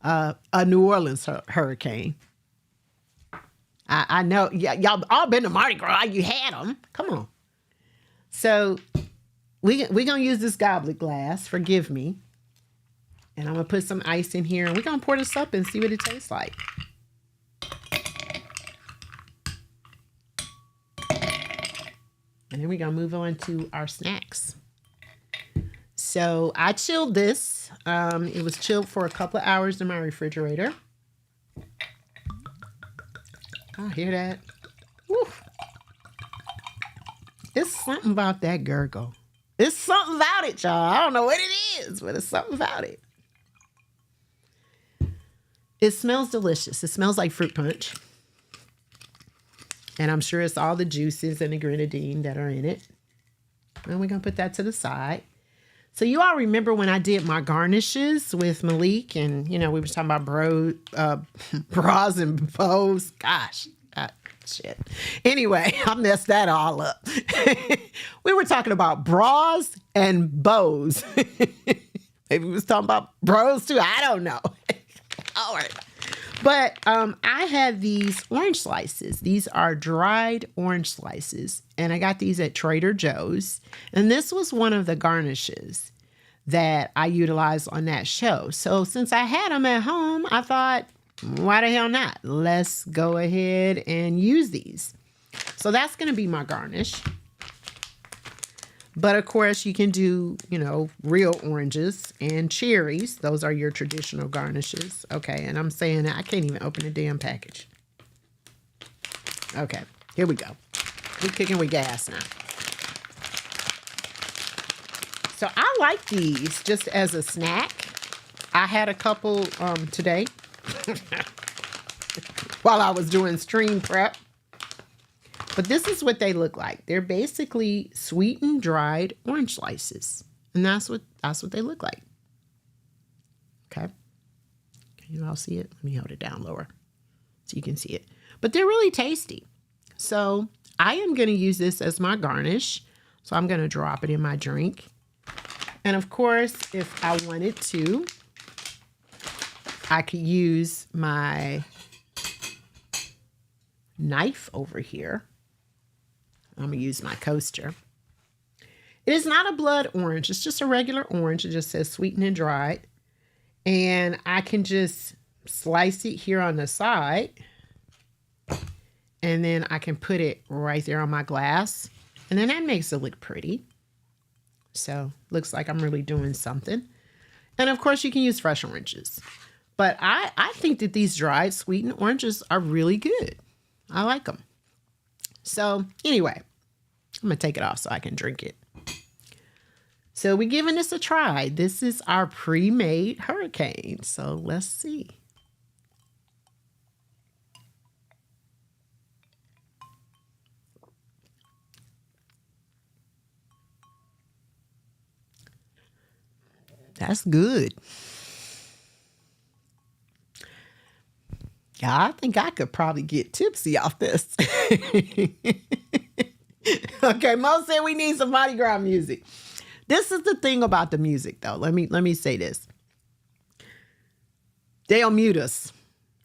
A New Orleans hurricane. I know y'all all been to Mardi Gras. You had them. Come on. So we're going to use this goblet glass. Forgive me. And I'm going to put some ice in here. And we're going to pour this up and see what it tastes like. And then we're going to move on to our snacks. So I chilled this. It was chilled for a couple of hours in my refrigerator. I hear that. Woo. It's something about that gurgle. It's something about it, y'all. I don't know what it is, but it's something about it. It smells delicious. It smells like fruit punch. And I'm sure it's all the juices and the grenadine that are in it. And we're going to put that to the side. So you all remember when I did my garnishes with Malik and, we were talking about bras and bows. Gosh, shit. Anyway, I messed that all up. We were talking about bras and bows. Maybe we was talking about bros too. I don't know. All right. But I had these orange slices. These are dried orange slices. And I got these at Trader Joe's. And this was one of the garnishes that I utilized on that show. So since I had them at home, I thought, why the hell not? Let's go ahead and use these. So that's going to be my garnish. But of course, you can do, real oranges and cherries. Those are your traditional garnishes. Okay, and I'm saying that I can't even open the damn package. Okay, here we go. We're kicking with gas now. So I like these just as a snack. I had a couple today while I was doing stream prep. But this is what they look like. They're basically sweetened dried orange slices. And that's what they look like. Okay. Can you all see it? Let me hold it down lower so you can see it. But they're really tasty. So I am going to use this as my garnish. So I'm going to drop it in my drink. And of course, if I wanted to, I could use my knife over here. I'm going to use my coaster. It is not a blood orange. It's just a regular orange. It just says sweetened and dried. And I can just slice it here on the side. And then I can put it right there on my glass. And then that makes it look pretty. So looks like I'm really doing something. And of course you can use fresh oranges. But I think that these dried sweetened oranges are really good. I like them. So anyway, I'm going to take it off so I can drink it. So we're giving this a try. This is our pre-made hurricane. So let's see. That's good. Yeah, I think I could probably get tipsy off this. Okay, Mo said we need some Mardi Gras music. This is the thing about the music, though. Let me say this. They'll mute us,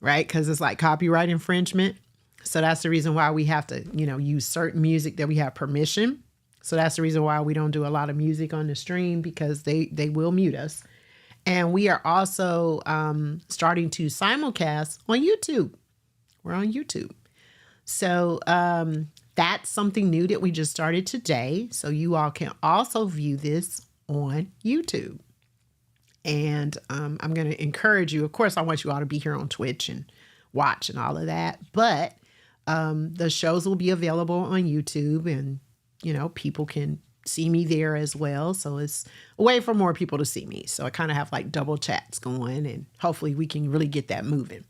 right? Because it's like copyright infringement. So that's the reason why we have to, use certain music that we have permission. So that's the reason why we don't do a lot of music on the stream, because they will mute us. And we are also starting to simulcast on YouTube. We're on YouTube. So that's something new that we just started today. So you all can also view this on YouTube. And I'm going to encourage you. Of course, I want you all to be here on Twitch and watch and all of that. But the shows will be available on YouTube, and, people can see me there as well. So it's a way for more people to see me. So I kind of have like double chats going, and hopefully we can really get that moving.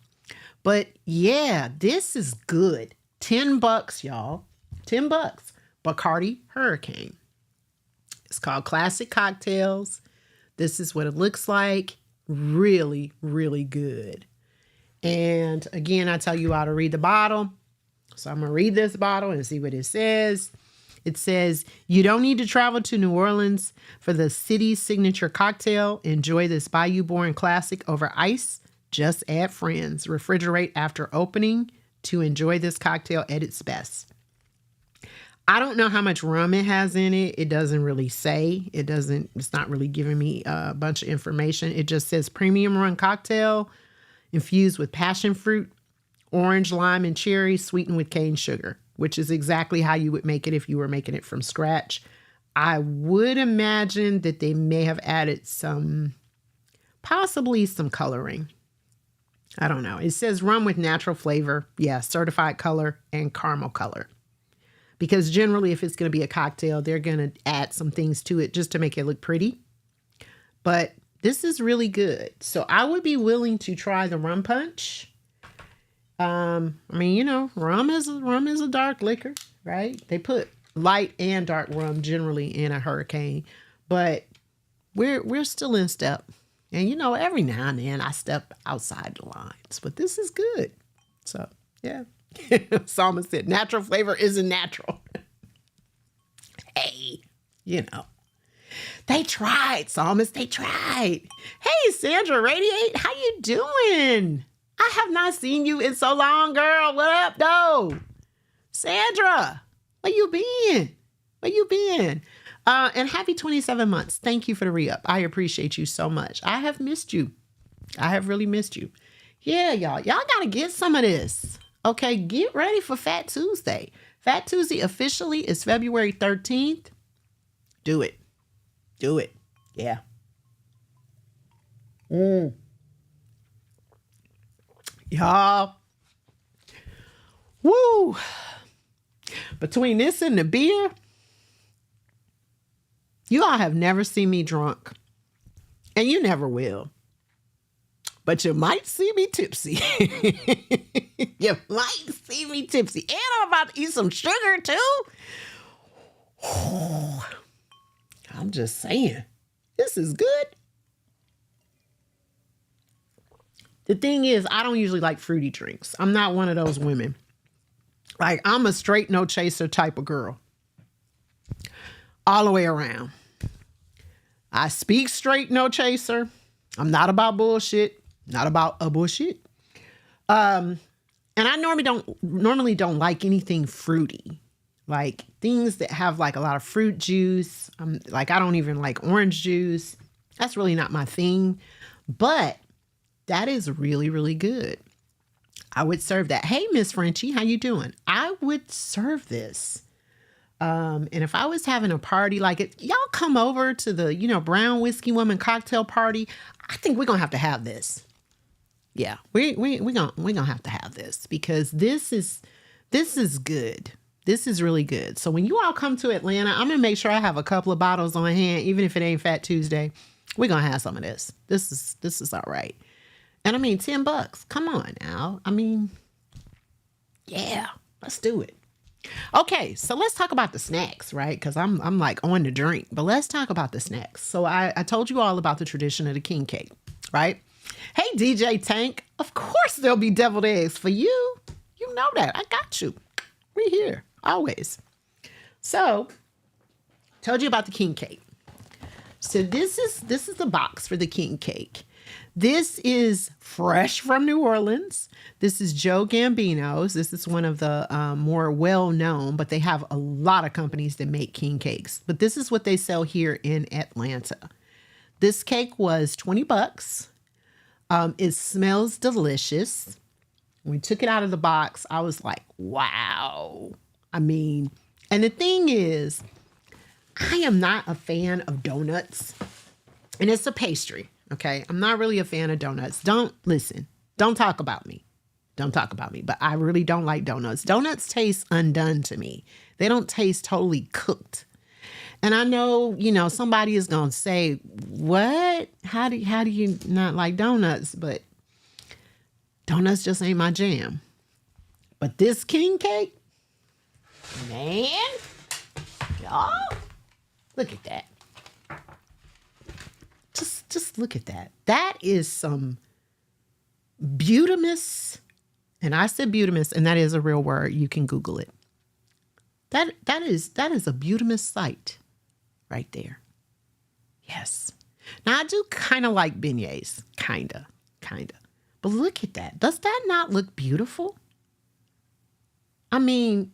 But yeah, this is good. $10, y'all. $10. Bacardi Hurricane. It's called Classic Cocktails. This is what it looks like. Really, really good. And again, I tell you how to read the bottle. So I'm going to read this bottle and see what it says. It says, you don't need to travel to New Orleans for the city's signature cocktail. Enjoy this Bayou-born classic over ice. Just add friends. Refrigerate after opening to enjoy this cocktail at its best. I don't know how much rum it has in it. It doesn't really say. It's not really giving me a bunch of information. It just says premium rum cocktail infused with passion fruit, orange, lime, and cherry, sweetened with cane sugar, which is exactly how you would make it if you were making it from scratch. I would imagine that they may have added possibly some coloring. I don't know. It says rum with natural flavor. Yeah, certified color and caramel color. Because generally, if it's going to be a cocktail, they're going to add some things to it just to make it look pretty. But this is really good. So I would be willing to try the rum punch. Rum is a dark liquor, right? They put light and dark rum generally in a hurricane, but we're still in step. And every now and then I step outside the lines, but this is good. So yeah. Psalmist said, natural flavor isn't natural. Hey, they tried, Psalmist. They tried. Hey, Sandra Radiate, how you doing? I have not seen you in so long, girl. What up, though? Sandra, where you been? And happy 27 months. Thank you for the re-up. I appreciate you so much. I have missed you. I have really missed you. Yeah, y'all. Y'all got to get some of this. Okay, get ready for Fat Tuesday. Fat Tuesday officially is February 13th. Do it. Yeah. Y'all. Woo. Between this and the beer, you all have never seen me drunk. And you never will. But you might see me tipsy. You might see me tipsy. And I'm about to eat some sugar too. I'm just saying, this is good. The thing is, I don't usually like fruity drinks. I'm not one of those women. Like, I'm a straight no chaser type of girl. All the way around. I speak straight no chaser. I'm not about bullshit. Not about a bullshit. And I normally don't like anything fruity. Like things that have like a lot of fruit juice. I don't even like orange juice. That's really not my thing. But that is really, really good. I would serve that. Hey, Miss Frenchie, how you doing? I would serve this. And if I was having a party like it, y'all come over to the, Brown Whiskey Woman cocktail party. I think we're going to have this. Yeah, we're gonna have to have this because this is good. This is really good. So when you all come to Atlanta, I'm gonna make sure I have a couple of bottles on hand, even if it ain't Fat Tuesday. We're gonna have some of this. This is all right. And I mean, $10. Come on now. I mean, yeah, let's do it. Okay, so let's talk about the snacks, right? Because I'm like on the drink, but let's talk about the snacks. So I told you all about the tradition of the king cake, right? Hey, DJ Tank, of course there'll be deviled eggs for you. You know that. I got you. We're here, always. So, told you about the king cake. So this is the box for the king cake. This is fresh from New Orleans. This is Joe Gambino's. This is one of the more well-known, but they have a lot of companies that make king cakes. But this is what they sell here in Atlanta. This cake was $20. It smells delicious. When we took it out of the box, I was like, wow. I mean, and the thing is, I am not a fan of donuts. And it's a pastry, okay? I'm not really a fan of donuts. Don't talk about me. Don't talk about me. But I really don't like donuts. Donuts taste undone to me. They don't taste totally cooked. And I know, somebody is going to say, what? How do you not like donuts? But donuts just ain't my jam. But this king cake, man, y'all, look at that. Just look at that. That is some Butamus. And I said Butamus, and that is a real word. You can Google it. That is a Butamus site. Right there. Yes. Now, I do kind of like beignets. Kind of. But look at that. Does that not look beautiful? I mean,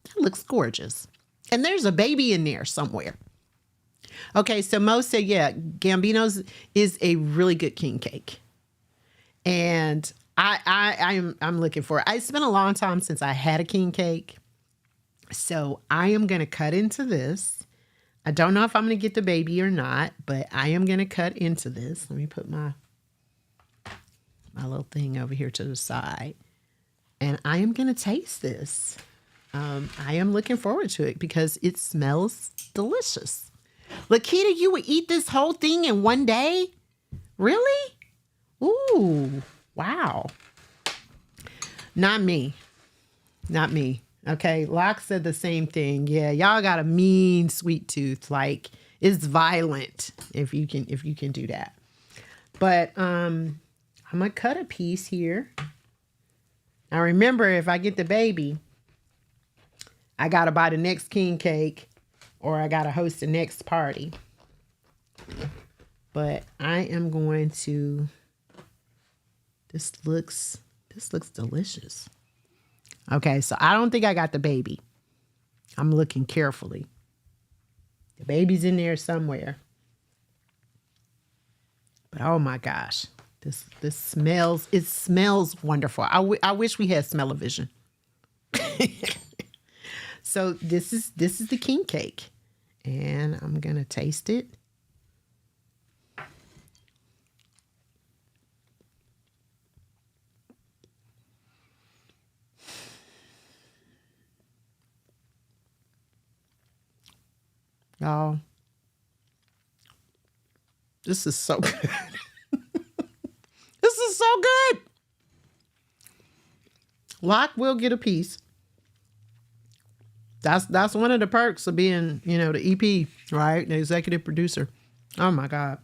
that looks gorgeous. And there's a baby in there somewhere. Okay, so Mo said, yeah, Gambino's is a really good king cake. And I'm looking for it. It's been a long time since I had a king cake. So I am going to cut into this. I don't know if I'm going to get the baby or not, but I am going to cut into this. Let me put my little thing over here to the side. And I am going to taste this. I am looking forward to it because it smells delicious. Lakita, you would eat this whole thing in one day? Really? Ooh, wow. Not me. Okay, Locke said the same thing. Yeah, y'all got a mean sweet tooth. Like, it's violent if you can do that. But I'm gonna cut a piece here. Now remember, if I get the baby, I gotta buy the next king cake or I gotta host the next party. But I am going to, this looks delicious. Okay, so I don't think I got the baby. I'm looking carefully. The baby's in there somewhere. But oh my gosh, this smells wonderful. I wish we had smell-o-vision. So this is the king cake. And I'm gonna taste it. Y'all, this is so good. This is so good. Locke will get a piece. That's one of the perks of being, the EP, right? The executive producer. Oh my God.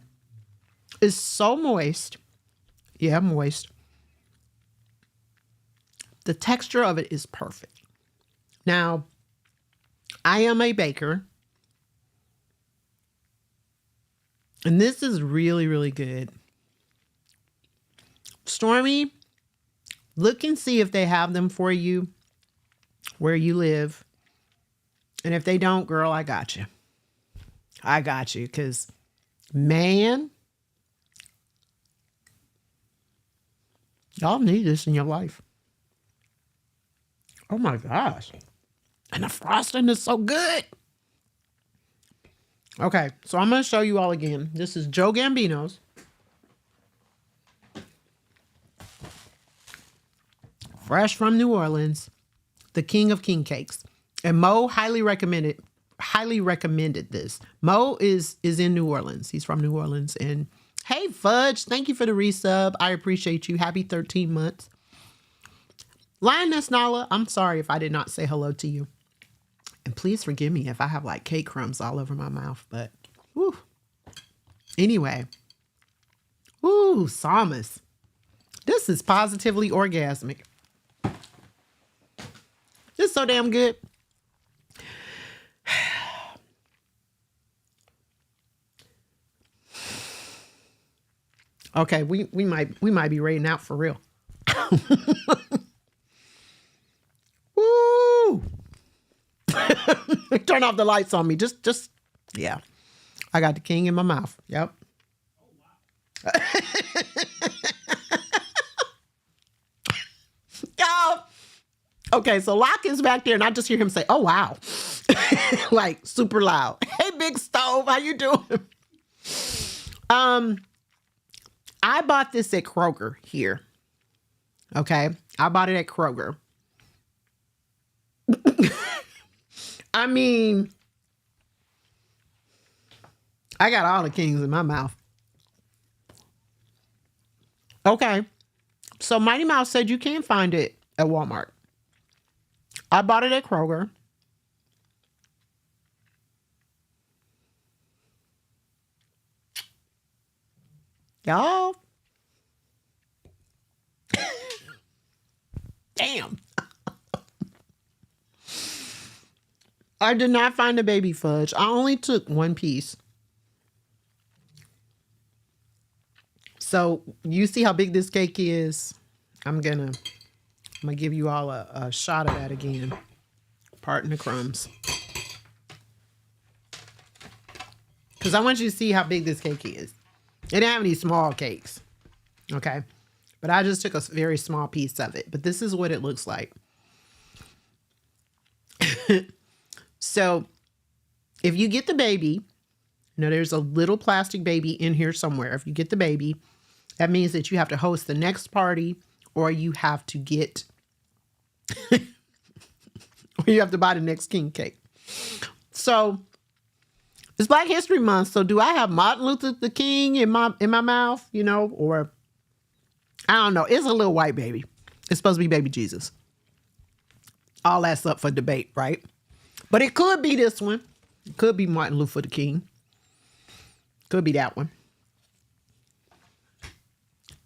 It's so moist. Yeah, moist. The texture of it is perfect. Now, I am a baker. And this is really, really good. Stormy, look and see if they have them for you where you live. And if they don't, girl, I got you. I got you. Because, man, y'all need this in your life. Oh my gosh. And the frosting is so good. Okay, so I'm going to show you all again. This is Joe Gambino's. Fresh from New Orleans. The king of king cakes. And Mo highly recommended this. Mo is in New Orleans. He's from New Orleans. And hey, Fudge, thank you for the resub. I appreciate you. Happy 13 months. Lioness Nala, I'm sorry if I did not say hello to you. And please forgive me if I have like cake crumbs all over my mouth. But, whew. Anyway. Ooh, Psalmist. This is positively orgasmic. Just so damn good. Okay, we might be raiding out for real. Woo! Turn off the lights on me. Just yeah. I got the king in my mouth. Yep. Y'all. Okay, so Locke is back there, and I just hear him say, "Oh wow," like super loud. Hey, Big Stove, how you doing? I bought this at Kroger here. Okay, I bought it at Kroger. I mean, I got all the kings in my mouth. Okay, so Mighty Mouse said you can't find it at Walmart. I bought it at Kroger. Y'all. Damn. I did not find the baby fudge. I only took one piece. So you see how big this cake is? I'm gonna give you all a shot of that again. Pardon the crumbs. Because I want you to see how big this cake is. It didn't have any small cakes. Okay. But I just took a very small piece of it. But this is what it looks like. So if you get the baby, there's a little plastic baby in here somewhere. If you get the baby, that means that you have to host the next party, or you have to get, or you have to buy the next king cake. So it's Black History Month. So do I have Martin Luther the King in my mouth, or I don't know. It's a little white baby. It's supposed to be baby Jesus. All that's up for debate, right? But it could be this one. It could be Martin Luther the King. Could be that one.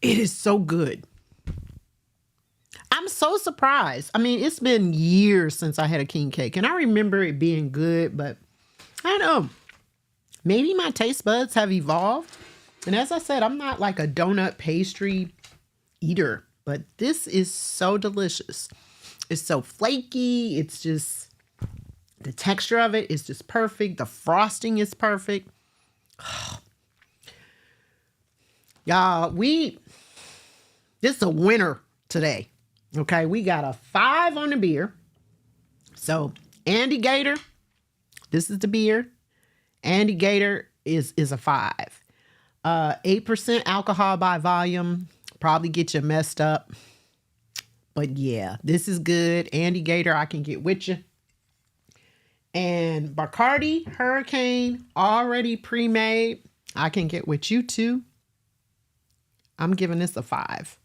It is so good. I'm so surprised. I mean, it's been years since I had a king cake, and I remember it being good, but I don't know. Maybe my taste buds have evolved. And as I said, I'm not like a donut pastry eater, but this is so delicious. It's so flaky. It's just, the texture of it is just perfect. The frosting is perfect. Y'all, this is a winner today. Okay, we got a 5 on the beer. So Andy Gator, this is the beer. Andy Gator is a 5. 8% alcohol by volume. Probably get you messed up. But yeah, this is good. Andy Gator, I can get with you. And Bacardi Hurricane, already pre-made. I can get with you too. I'm giving this a 5.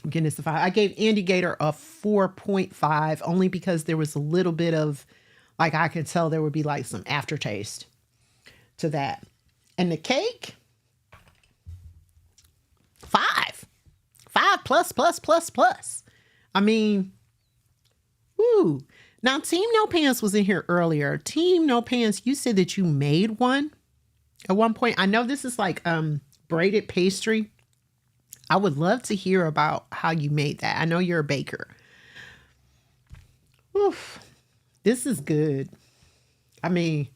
I'm giving this a 5. I gave Andy Gator a 4.5 only because there was a little bit of, like, I could tell there would be like some aftertaste to that. And the cake, 5. 5 plus. I mean, woo. Now, Team No Pants was in here earlier. Team No Pants, you said that you made one at one point. I know this is like braided pastry. I would love to hear about how you made that. I know you're a baker. Oof, this is good. I mean,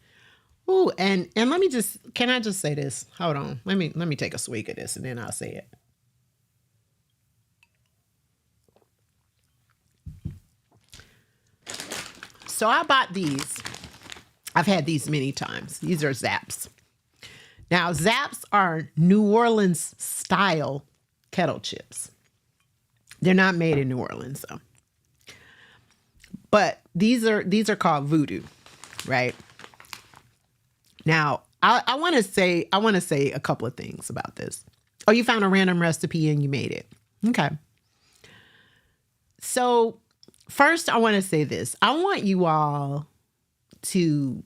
ooh, and let me just, can I just say this? Hold on. Let me take a swig of this and then I'll say it. So I bought these. I've had these many times. These are Zaps. Now, Zaps are New Orleans style kettle chips. They're not made in New Orleans, though. But these are called Voodoo, right? Now, I want to say a couple of things about this. Oh, you found a random recipe and you made it. Okay. So first, I want to say this. I want you all to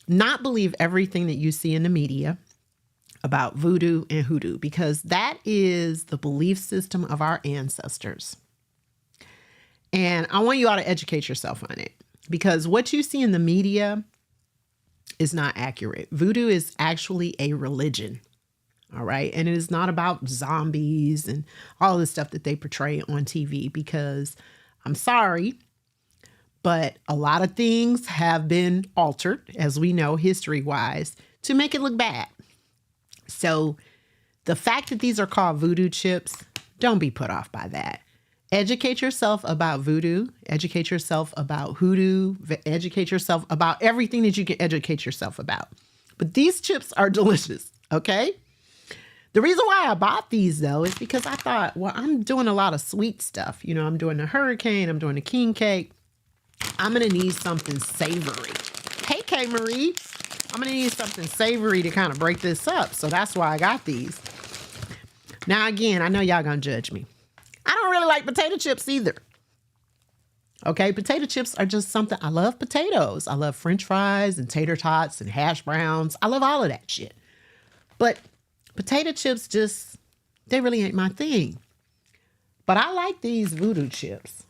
not believe everything that you see in the media about voodoo and hoodoo, because that is the belief system of our ancestors. And I want you all to educate yourself on it, because what you see in the media is not accurate. Voodoo is actually a religion. All right. And it is not about zombies and all the stuff that they portray on TV, because I'm sorry, but a lot of things have been altered, as we know, history-wise, to make it look bad. So the fact that these are called voodoo chips, don't be put off by that. Educate yourself about voodoo, educate yourself about hoodoo, educate yourself about everything that you can educate yourself about. But these chips are delicious, okay? The reason why I bought these, though, is because I thought, well, I'm doing a lot of sweet stuff. You know, I'm doing a hurricane, I'm doing a king cake. I'm going to need something savory. Hey, Kay Marie, I'm going to need something savory to kind of break this up. So that's why I got these. Now, again, I know y'all going to judge me. I don't really like potato chips either. Okay, potato chips are just something. I love potatoes. I love French fries and tater tots and hash browns. I love all of that shit. But potato chips they really ain't my thing. But I like these voodoo chips.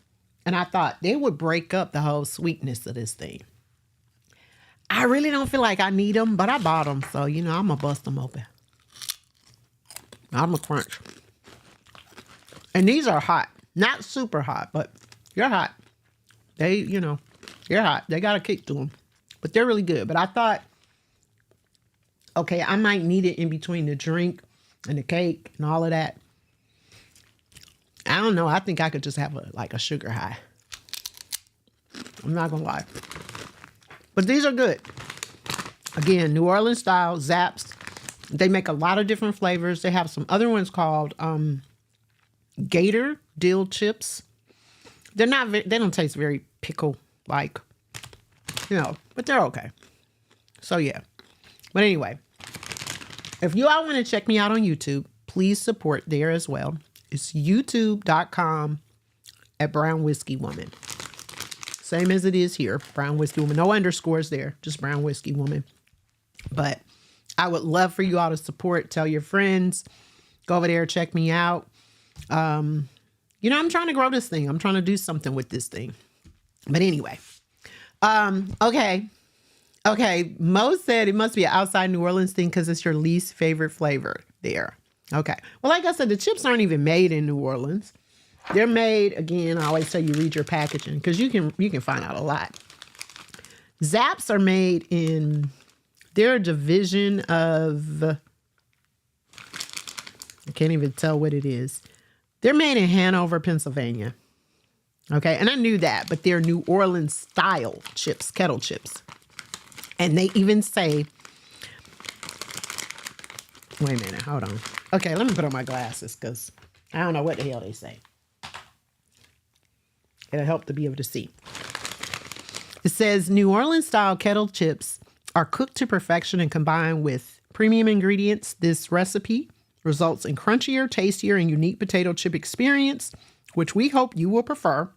And I thought they would break up the whole sweetness of this thing. I really don't feel like I need them, but I bought them. So, you know, I'm going to bust them open. I'm going to crunch. And these are hot. Not super hot, but they're hot. They're hot. They got a kick to them. But they're really good. But I thought, okay, I might need it in between the drink and the cake and all of that. I don't know. I think I could just have a sugar high. I'm not going to lie. But these are good. Again, New Orleans style Zaps. They make a lot of different flavors. They have some other ones called Gator dill chips. They don't taste very pickle-like, but they're okay. So yeah. But anyway, if you all want to check me out on YouTube, please support there as well. It's youtube.com at Brown Whiskey Woman. Same as it is here, Brown Whiskey Woman. No underscores there, just Brown Whiskey Woman. But I would love for you all to support. Tell your friends. Go over there, check me out. I'm trying to grow this thing. I'm trying to do something with this thing. But anyway, okay. Mo said it must be an outside New Orleans thing because it's your least favorite flavor there. Okay. Well, like I said, the chips aren't even made in New Orleans. They're made, again, I always tell you, read your packaging, because you can find out a lot. Zaps are made in their division of, I can't even tell what it is. They're made in Hanover, Pennsylvania. Okay. And I knew that, but they're New Orleans style chips, kettle chips. And they even say, wait a minute, hold on. Okay, let me put on my glasses because I don't know what the hell they say. It'll help to be able to see. It says New Orleans style kettle chips are cooked to perfection and combined with premium ingredients. This recipe results in crunchier, tastier, and unique potato chip experience, which we hope you will prefer.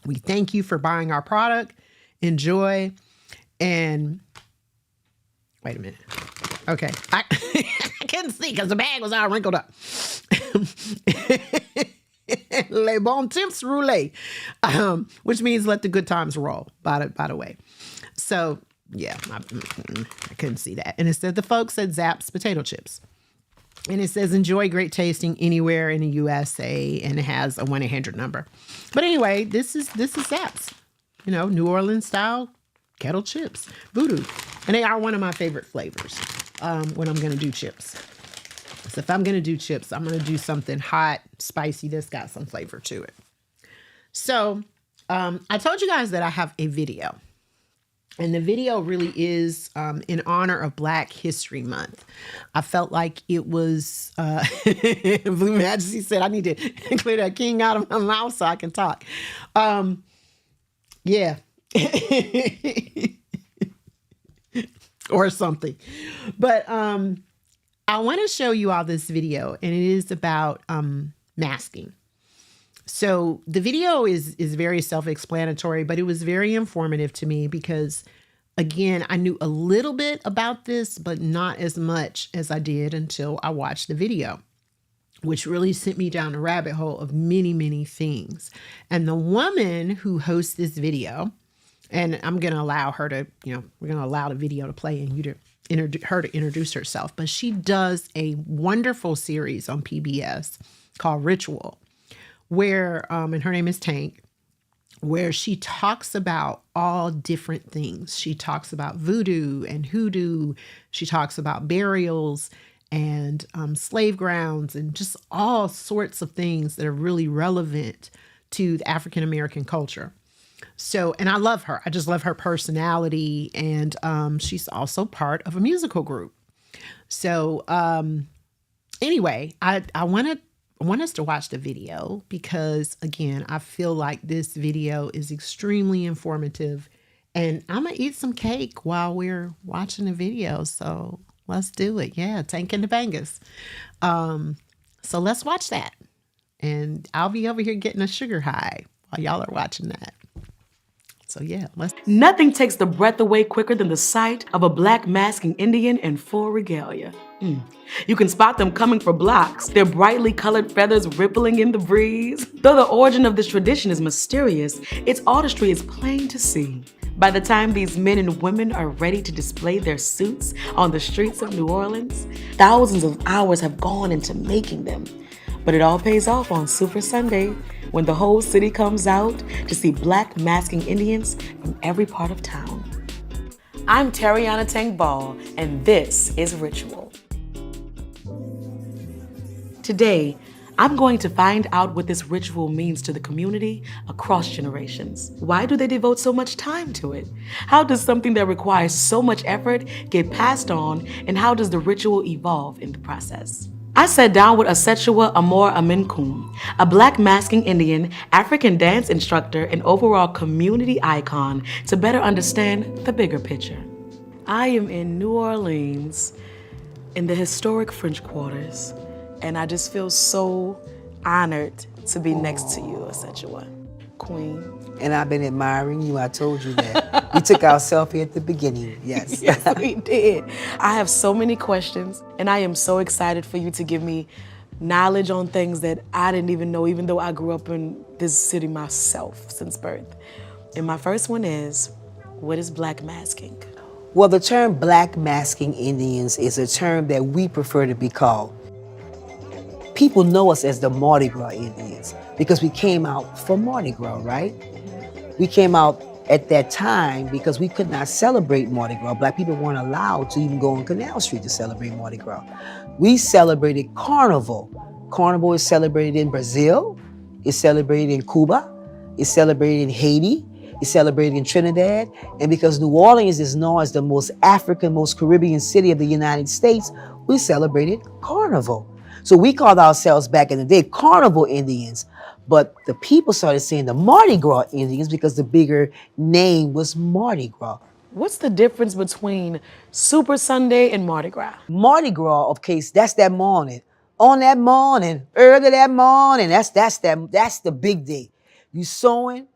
We thank you for buying our product. Enjoy. And wait a minute. Okay. I couldn't see because the bag was all wrinkled up. Les bon temps roulés, which means let the good times roll, by the way. So, yeah, I couldn't see that. And it said the folks said Zaps potato chips. And it says enjoy great tasting anywhere in the USA, and it has a 1-800 number. But anyway, this is Zaps. New Orleans style kettle chips, voodoo. And they are one of my favorite flavors when I'm going to do chips. So if I'm going to do chips, I'm going to do something hot, spicy, that's got some flavor to it. So I told you guys that I have a video. And the video really is in honor of Black History Month. I felt like it was, Blue Majesty said, I need to clear that king out of my mouth so I can talk. Yeah. Or something. But I want to show you all this video, and it is about masking. So the video is very self-explanatory, but it was very informative to me because, again, I knew a little bit about this, but not as much as I did until I watched the video, which really sent me down a rabbit hole of many, many things. And the woman who hosts this video, and I'm going to allow her to, we're going to allow the video to play and you to introduce herself, but she does a wonderful series on PBS called Ritual, where, and her name is Tank, where she talks about all different things. She talks about voodoo and hoodoo. She talks about burials and slave grounds and just all sorts of things that are really relevant to the African American culture. So, and I love her. I just love her personality. And she's also part of a musical group. So anyway, I want us to watch the video because, again, I feel like this video is extremely informative. And I'm going to eat some cake while we're watching the video. So let's do it. Yeah, Tank and the Bangers. So let's watch that. And I'll be over here getting a sugar high while y'all are watching that. So yeah, let's. Nothing takes the breath away quicker than the sight of a Black masking Indian in full regalia. You can spot them coming for blocks, their brightly colored feathers rippling in the breeze. Though the origin of this tradition is mysterious, its artistry is plain to see. By the time these men and women are ready to display their suits on the streets of New Orleans, thousands of hours have gone into making them. But it all pays off on Super Sunday, when the whole city comes out to see Black masking Indians from every part of town. I'm Tariana Tank Ball, and this is Ritual. Today, I'm going to find out what this ritual means to the community across generations. Why do they devote so much time to it? How does something that requires so much effort get passed on, and how does the ritual evolve in the process? I sat down with Asetua Amor Aminkum, a Black masking Indian, African dance instructor, and overall community icon, to better understand the bigger picture. I am in New Orleans, in the historic French Quarters, and I just feel so honored to be next to you, Asetua, Queen. And I've been admiring you. I told you that. We took our selfie at the beginning, yes. Yes, we did. I have so many questions, and I am so excited for you to give me knowledge on things that I didn't even know, even though I grew up in this city myself since birth. And my first one is, what is Black masking? Well, the term Black masking Indians is a term that we prefer to be called. People know us as the Mardi Gras Indians because we came out for Mardi Gras, right? We came out at that time because we could not celebrate Mardi Gras. Black people weren't allowed to even go on Canal Street to celebrate Mardi Gras. We celebrated Carnival. Carnival is celebrated in Brazil, it's celebrated in Cuba, it's celebrated in Haiti, it's celebrated in Trinidad. And because New Orleans is known as the most African, most Caribbean city of the United States, we celebrated Carnival. So we called ourselves back in the day Carnival Indians. But the people started saying the Mardi Gras Indians because the bigger name was Mardi Gras. What's the difference between Super Sunday and Mardi Gras? Mardi Gras, okay, that's that morning. On that morning, early that morning, that's the big day. You sewing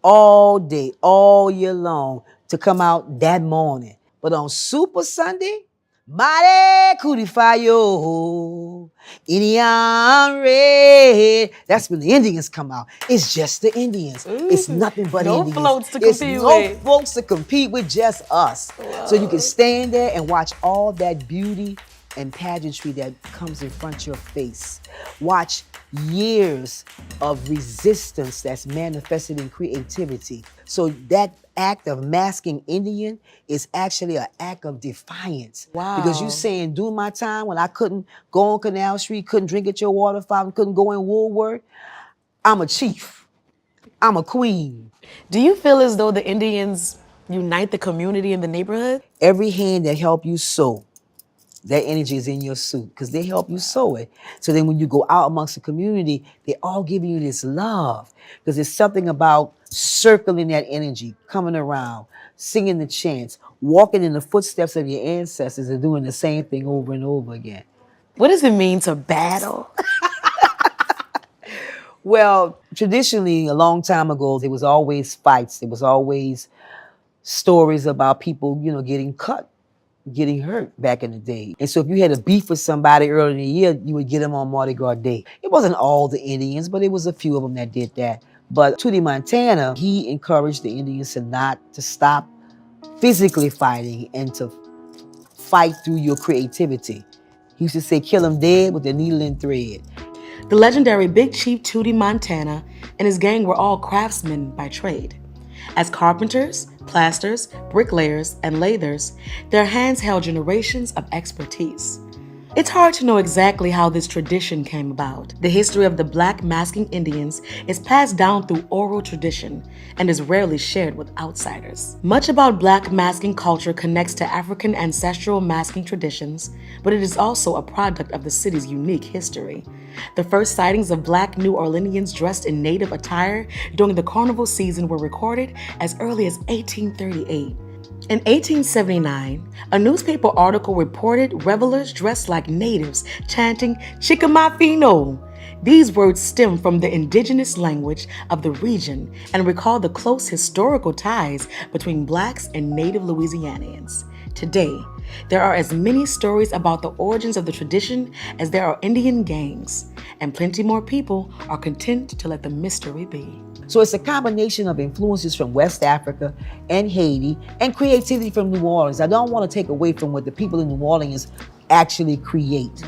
all day, all year long to come out that morning. But on Super Sunday, Mighty Curifayo, Indian Red. That's when the Indians come out. It's just the Indians. It's nothing but no Indians. Floats to compete no with. folks to compete with, just us. Whoa. So you can stand there and watch all that beauty and pageantry that comes in front of your face. Watch years of resistance that's manifested in creativity. So that act of masking Indian is actually an act of defiance. Wow. Because you saying, during my time when I couldn't go on Canal Street, couldn't drink at your water fountain, couldn't go in Woolworth, I'm a chief. I'm a queen. Do you feel as though the Indians unite the community in the neighborhood? Every hand that help you sow, that energy is in your suit because they help you sow it. So then when you go out amongst the community, they're all giving you this love because there's something about circling that energy, coming around, singing the chants, walking in the footsteps of your ancestors and doing the same thing over and over again. What does it mean to battle? Well, traditionally, a long time ago, there was always fights. There was always stories about people, getting cut, getting hurt back in the day. And so if you had a beef with somebody early in the year, you would get them on Mardi Gras Day. It wasn't all the Indians, but it was a few of them that did that. But Tootie Montana, he encouraged the Indians to stop physically fighting and to fight through your creativity. He used to say, kill them dead with a needle and thread. The legendary Big Chief Tootie Montana and his gang were all craftsmen by trade. As carpenters, plasters, bricklayers, and lathers, their hands held generations of expertise. It's hard to know exactly how this tradition came about. The history of the Black masking Indians is passed down through oral tradition and is rarely shared with outsiders. Much about Black masking culture connects to African ancestral masking traditions, but it is also a product of the city's unique history. The first sightings of Black New Orleanians dressed in native attire during the carnival season were recorded as early as 1838. In 1879, a newspaper article reported revelers dressed like natives chanting Chickamafino. These words stem from the indigenous language of the region and recall the close historical ties between Blacks and native Louisianians. Today, there are as many stories about the origins of the tradition as there are Indian gangs, and plenty more people are content to let the mystery be. So it's a combination of influences from West Africa and Haiti and creativity from New Orleans. I don't want to take away from what the people in New Orleans actually create.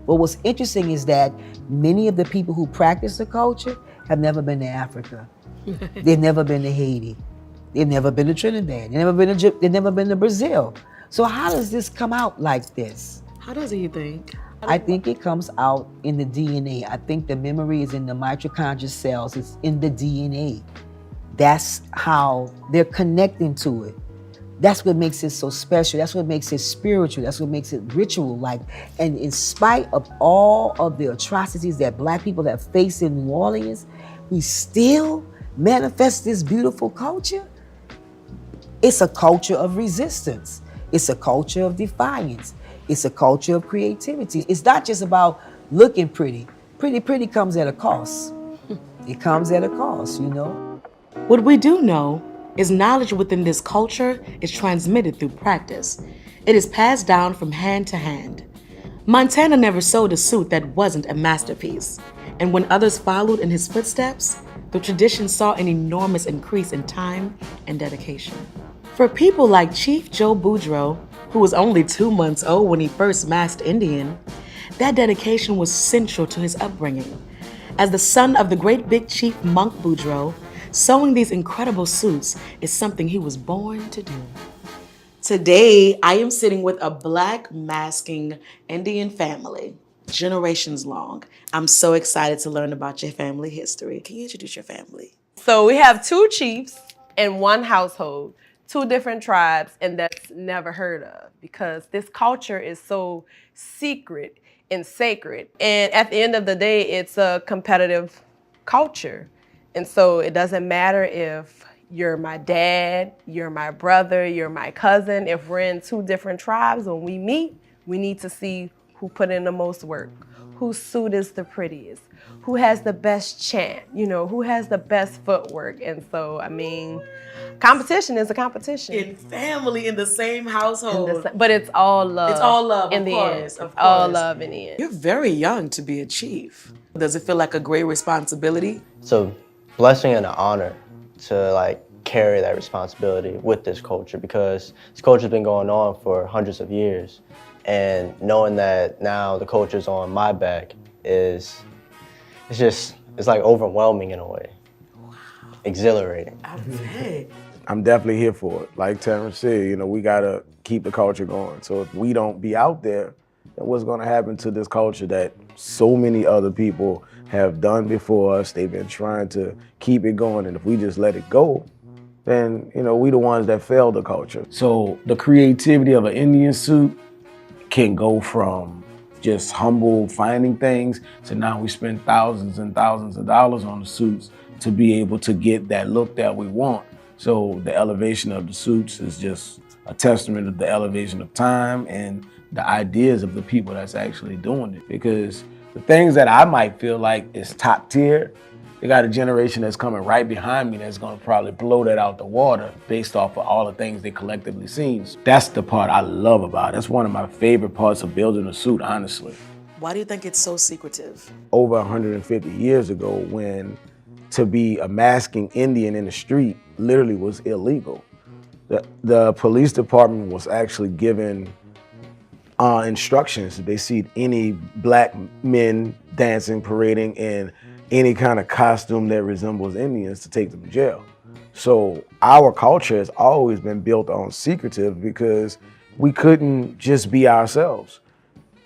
But what's interesting is that many of the people who practice the culture have never been to Africa. They've never been to Haiti. They've never been to Trinidad. They've never been to Brazil. So how does this come out like this? How does it, you think? I think it comes out in the DNA. I think the memory is in the mitochondrial cells. It's in the DNA. That's how they're connecting to it. That's what makes it so special. That's what makes it spiritual. That's what makes it ritual-like. And in spite of all of the atrocities that Black people have faced in New Orleans, we still manifest this beautiful culture. It's a culture of resistance. It's a culture of defiance. It's a culture of creativity. It's not just about looking pretty. Pretty comes at a cost. It comes at a cost, What we do know is knowledge within this culture is transmitted through practice. It is passed down from hand to hand. Montana never sold a suit that wasn't a masterpiece. And when others followed in his footsteps, the tradition saw an enormous increase in time and dedication. For people like Chief Joe Boudreaux, who was only 2 months old when he first masked Indian, that dedication was central to his upbringing. As the son of the great Big Chief Monk Boudreaux, sewing these incredible suits is something he was born to do. Today, I am sitting with a Black masking Indian family, generations long. I'm so excited to learn about your family history. Can you introduce your family? So we have 2 chiefs in one household, 2 different tribes, and that's never heard of because this culture is so secret and sacred. And at the end of the day, it's a competitive culture. And so it doesn't matter if you're my dad, you're my brother, you're my cousin. If we're in 2 different tribes, when we meet, we need to see who put in the most work, whose suit is the prettiest, who has the best chant, who has the best footwork. And so, competition is a competition. In family, in the same household. But it's all love. It's all love, in of the course, end. of All course. love in the end. You're very young to be a chief. Does it feel like a great responsibility? It's a blessing and an honor to carry that responsibility with this culture because this culture's been going on for hundreds of years. And knowing that now the culture's on my back it's overwhelming in a way. Wow. Exhilarating. Okay. I'm definitely here for it. Like Terrence said, we gotta keep the culture going. So if we don't be out there, then what's gonna happen to this culture that so many other people have done before us. They've been trying to keep it going, and if we just let it go, then, you know, we the ones that failed the culture. So the creativity of an Indian suit can go from just humble finding things to now we spend thousands and thousands of dollars on the suits to be able to get that look that we want. So the elevation of the suits is just a testament of the elevation of time and the ideas of the people that's actually doing it. Because the things that I might feel like is top tier, they got a generation that's coming right behind me that's gonna probably blow that out the water based off of all the things they collectively seen. That's the part I love about it. That's one of my favorite parts of building a suit, honestly. Why do you think it's so secretive? Over 150 years ago, when to be a masking Indian in the street literally was illegal. The police department was actually given instructions. If they see any black men dancing, parading in any kind of costume that resembles Indians, to take them to jail. So our culture has always been built on secretive because we couldn't just be ourselves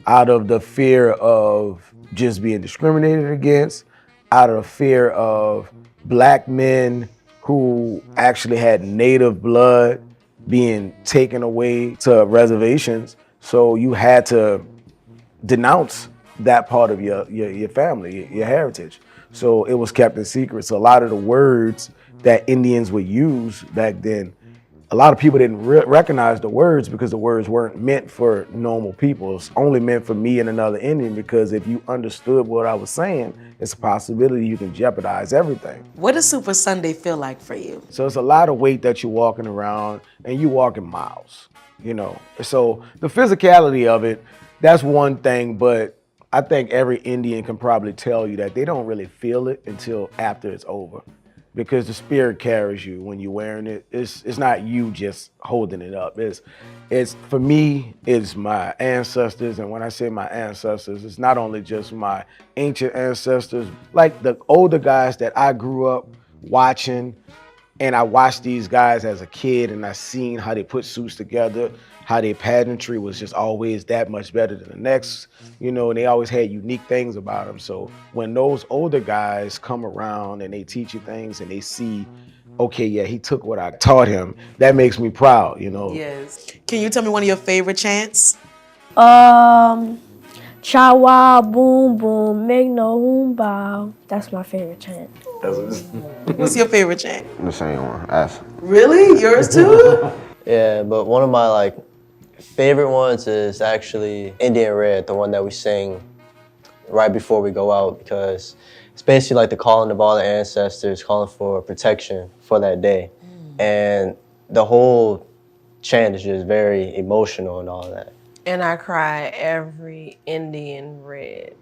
out of the fear of just being discriminated against, out of fear of black men who actually had native blood being taken away to reservations. So you had to denounce that part of your family, your heritage. So it was kept in secret. So a lot of the words that Indians would use back then, a lot of people didn't recognize the words because the words weren't meant for normal people. It's only meant for me and another Indian, because if you understood what I was saying, it's a possibility you can jeopardize everything. What does Super Sunday feel like for you? So it's a lot of weight that you're walking around, and you're walking miles, you know. So the physicality of it, that's one thing, but I think every Indian can probably tell you that they don't really feel it until after it's over, because the spirit carries you when you're wearing it. It's not you just holding it up. It's for me, it's my ancestors. And when I say my ancestors, it's not only just my ancient ancestors, like the older guys that I grew up watching. And I watched these guys as a kid, and I seen how they put suits together, how their pageantry was just always that much better than the next, you know, and they always had unique things about them. So when those older guys come around and they teach you things and they see, okay, yeah, he took what I taught him, that makes me proud, you know. Yes. Can you tell me one of your favorite chants? Chawa, boom, boom, make no boom, bow. That's my favorite chant. What's your favorite chant? The same one. Ask. Really? Yours too? Yeah, but one of my favorite ones is actually Indian Red, the one that we sing right before we go out, because it's basically like the calling of all the ancestors, calling for protection for that day. And the whole chant is just very emotional and all that. And I cry every Indian Red.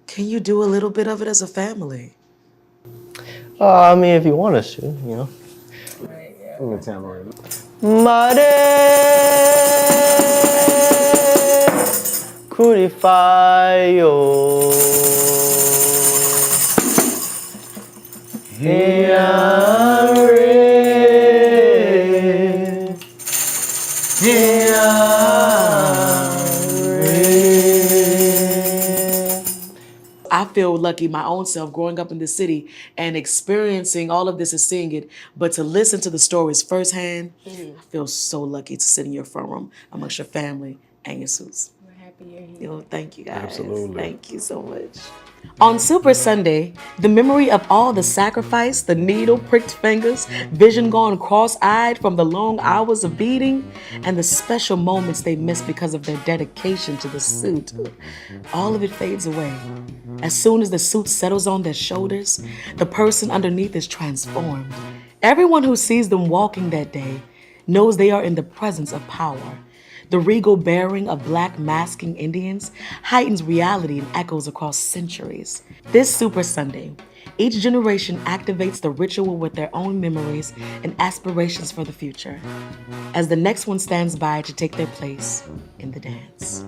Can you do a little bit of it as a family? I mean, if you want us to, you know. Mare Curifayo I feel lucky my own self growing up in the city and experiencing all of this and seeing it, but to listen to the stories firsthand, I feel so lucky to sit in your front room amongst your family and your suits. We're happy you're here. Yo, thank you guys. Absolutely. Thank you so much. On Super Sunday, the memory of all the sacrifice, the needle pricked fingers, vision gone cross-eyed from the long hours of beating, and the special moments they missed because of their dedication to the suit, all of it fades away. As soon as the suit settles on their shoulders, the person underneath is transformed. Everyone who sees them walking that day knows they are in the presence of power. The regal bearing of black masking Indians heightens reality and echoes across centuries. This Super Sunday, each generation activates the ritual with their own memories and aspirations for the future, as the next one stands by to take their place in the dance.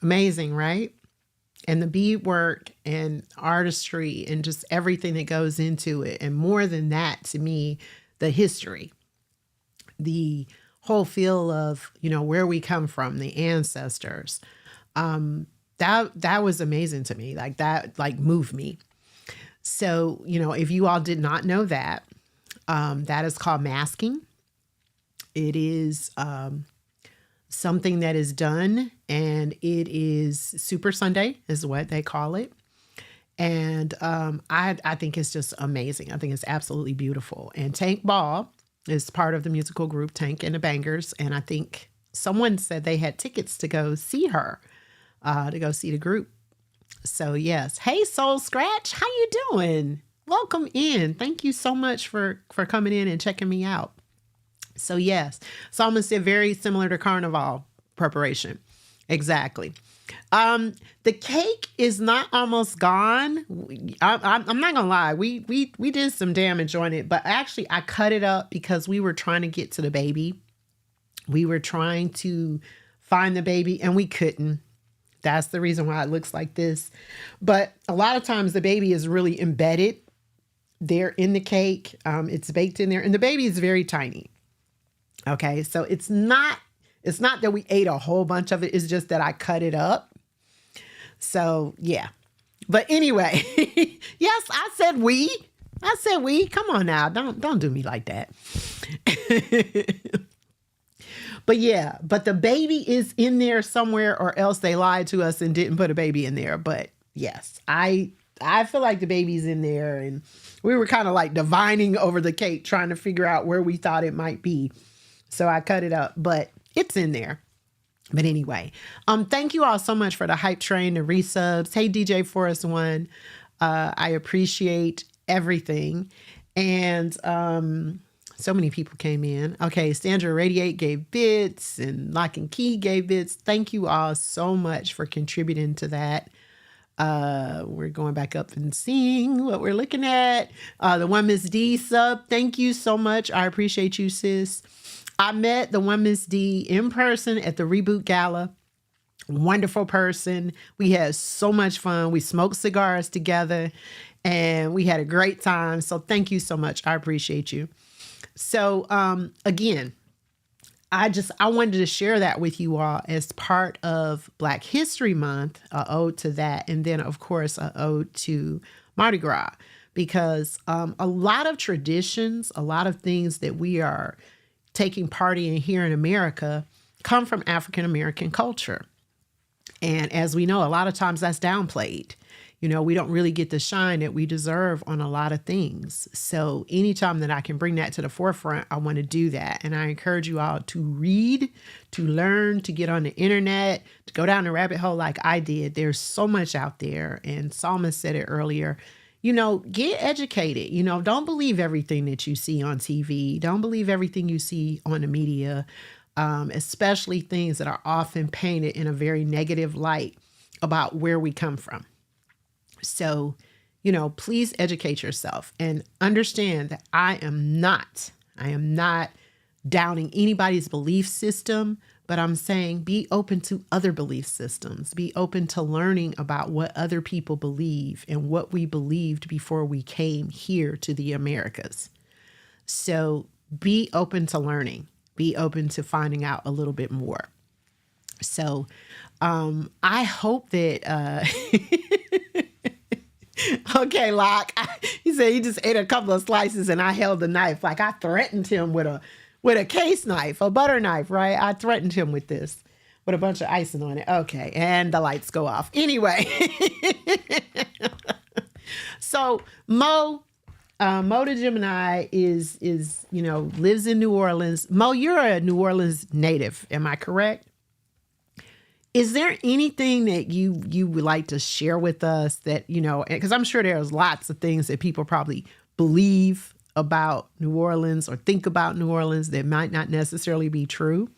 Amazing, right? and the beadwork and artistry and just everything that goes into it. And more than that, to me, the history, the whole feel of, where we come from, the ancestors. That was amazing to me. Like that, moved me. So, if you all did not know that, that is called masking. It is something that is done, and it is Super Sunday is what they call it. And I think it's just amazing. I think it's absolutely beautiful. And Tank Ball is part of the musical group Tank and the Bangers. And I think someone said they had tickets to go see her, to go see the group. So yes. Hey, Soul Scratch, how you doing? Welcome in. Thank you so much for coming in and checking me out. So yes, so I'm gonna say very similar to Carnival preparation. Exactly. The cake is not almost gone. I'm not gonna lie. We did some damage on it, but actually I cut it up because we were trying to get to the baby. We were trying to find the baby and we couldn't. That's the reason why it looks like this. But a lot of times the baby is really embedded there in the cake. It's baked in there, and the baby is very tiny. Okay, so it's not that we ate a whole bunch of it. It's just that I cut it up. So yeah. But anyway, yes, I said we. Come on now. Don't do me like that. But yeah, but the baby is in there somewhere, or else they lied to us and didn't put a baby in there. But yes, I feel like the baby's in there, and we were kind of like divining over the cake, trying to figure out where we thought it might be. So I cut it up, but it's in there. But anyway, thank you all so much for the hype train, the resubs. Hey, DJ Forest One, I appreciate everything. And so many people came in. Okay, Sandra Radiate gave bits, and Lock and Key gave bits. Thank you all so much for contributing to that. We're going back up and seeing what we're looking at. The one Miss D sub, thank you so much. I appreciate you, sis. I met the one Miss D in person at the Reboot Gala. Wonderful person. We had so much fun. We smoked cigars together and we had a great time. So thank you so much. I appreciate you. So again, I wanted to share that with you all as part of Black History Month, an ode to that. And then of course, an ode to Mardi Gras, because a lot of traditions, a lot of things that we are taking part in here in America come from African American culture. And as we know, a lot of times that's downplayed. We don't really get the shine that we deserve on a lot of things. So anytime that I can bring that to the forefront, I want to do that. And I encourage you all to read, to learn, to get on the internet, to go down the rabbit hole like I did. There's so much out there. And Psalmist said it earlier. Get educated. Don't believe everything that you see on TV. Don't believe everything you see on the media, especially things that are often painted in a very negative light about where we come from. So, please educate yourself and understand that I am not downing anybody's belief system, but I'm saying be open to other belief systems. Be open to learning about what other people believe and what we believed before we came here to the Americas. So be open to learning. Be open to finding out a little bit more. So I hope that... Okay, Locke. He said he just ate a couple of slices and I held the knife. Like I threatened him with a case knife, a butter knife, right? I threatened him with this, with a bunch of icing on it. Okay, and the lights go off. Anyway. So Mo the Gemini is lives in New Orleans. Mo, you're a New Orleans native. Am I correct? Is there anything that you would like to share with us that, because I'm sure there's lots of things that people probably believe about New Orleans or think about New Orleans that might not necessarily be true.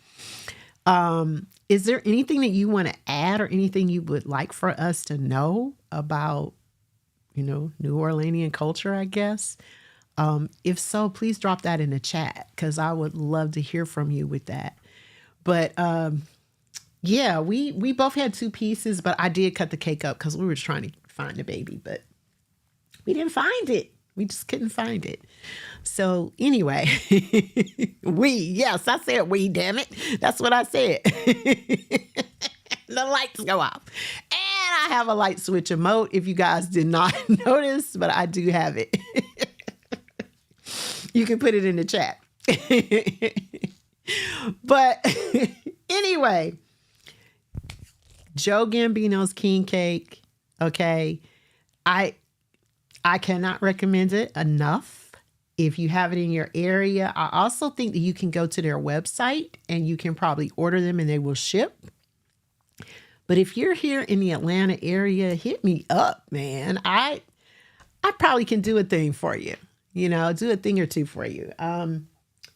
Is there anything that you want to add or anything you would like for us to know about, New Orleanian culture, I guess? If so, please drop that in the chat because I would love to hear from you with that. But Yeah, we both had 2 pieces, but I did cut the cake up because we were trying to find the baby, but we didn't find it. We just couldn't find it. So anyway, yes, I said we, damn it. That's what I said. The lights go off. And I have a light switch emote if you guys did not notice, but I do have it. You can put it in the chat. But anyway, Joe Gambino's king cake, okay? I cannot recommend it enough. If you have it in your area, I also think that you can go to their website and you can probably order them and they will ship. But if you're here in the Atlanta area, hit me up, man. I probably can do a thing for you, do a thing or two for you.